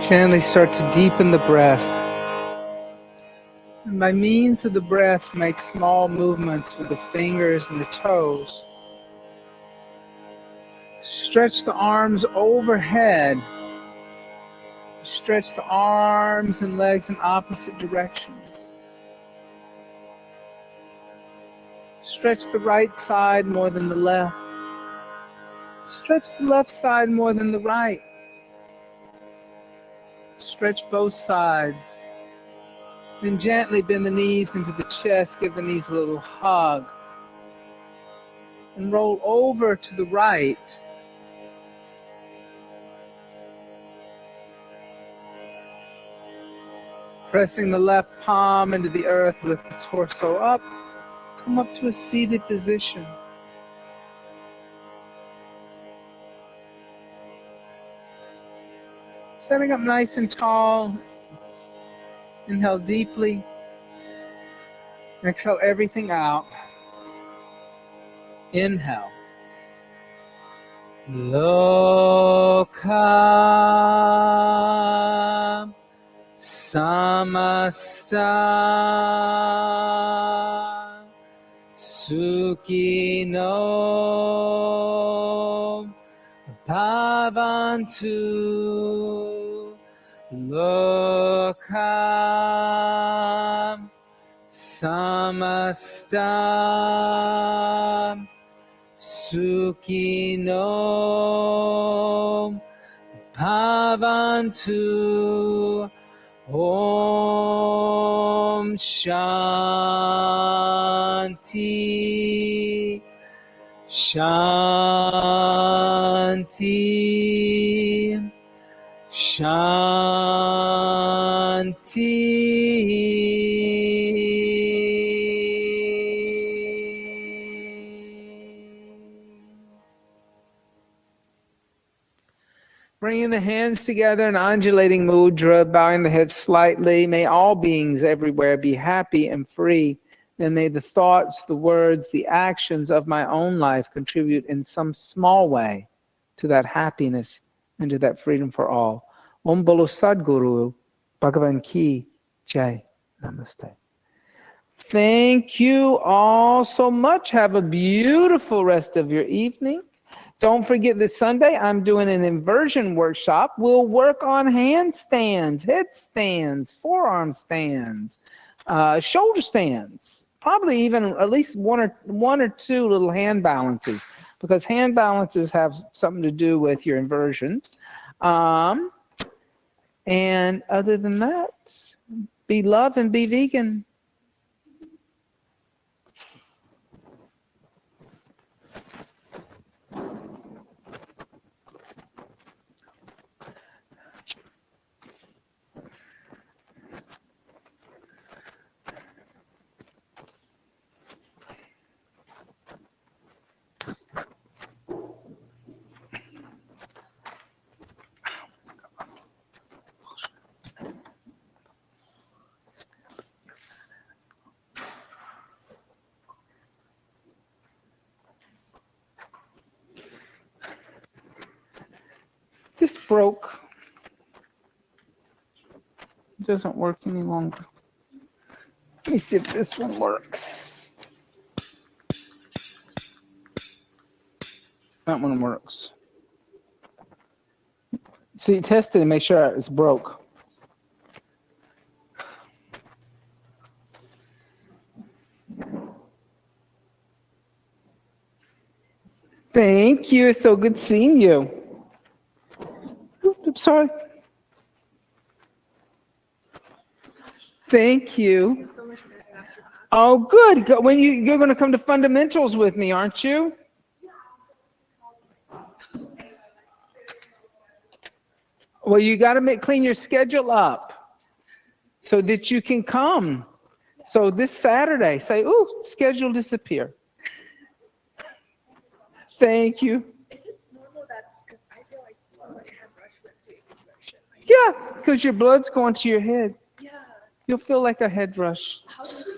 Gently start to deepen the breath. And by means of the breath, make small movements with the fingers and the toes. Stretch the arms overhead. Stretch the arms and legs in opposite directions. Stretch the right side more than the left. Stretch the left side more than the right. Stretch both sides. Then gently bend the knees into the chest. Give the knees a little hug. And roll over to the right. Pressing the left palm into the earth, lift the torso up. Come up to a seated position. Setting up nice and tall. Inhale deeply. Exhale everything out. Inhale. Loka samasta sukhino bhavantu. Loka samasta sukhino bhavantu. Om Shanti Shanti Bringing the hands together in undulating mudra, bowing the head slightly. May all beings everywhere be happy and free. And may the thoughts, the words, the actions of my own life contribute in some small way to that happiness and to that freedom for all. Om Bolo Sadguru Bhagavan Ki Jai. Namaste. Thank you all so much. Have a beautiful rest of your evening. Don't forget that Sunday I'm doing an inversion workshop. We'll work on handstands, headstands, forearm stands, shoulder stands, probably even at least one or two little hand balances, because hand balances have something to do with your inversions. And other than that, be love and be vegan. This broke. It doesn't work any longer. Let me see if this one works. That one works. See, test it and make sure it's broke. Thank you. It's so good seeing you. Oops, sorry. Thank you. Oh, good. When you're going to come to fundamentals with me, aren't you? Well, you got to clean your schedule up so that you can come. So this Saturday, say, ooh, schedule disappear. Thank you. Is it normal that's because I feel like so much head rush went to introversion? Like, Yeah, because your blood's going to your head. yeah. You'll feel like a head rush. How do you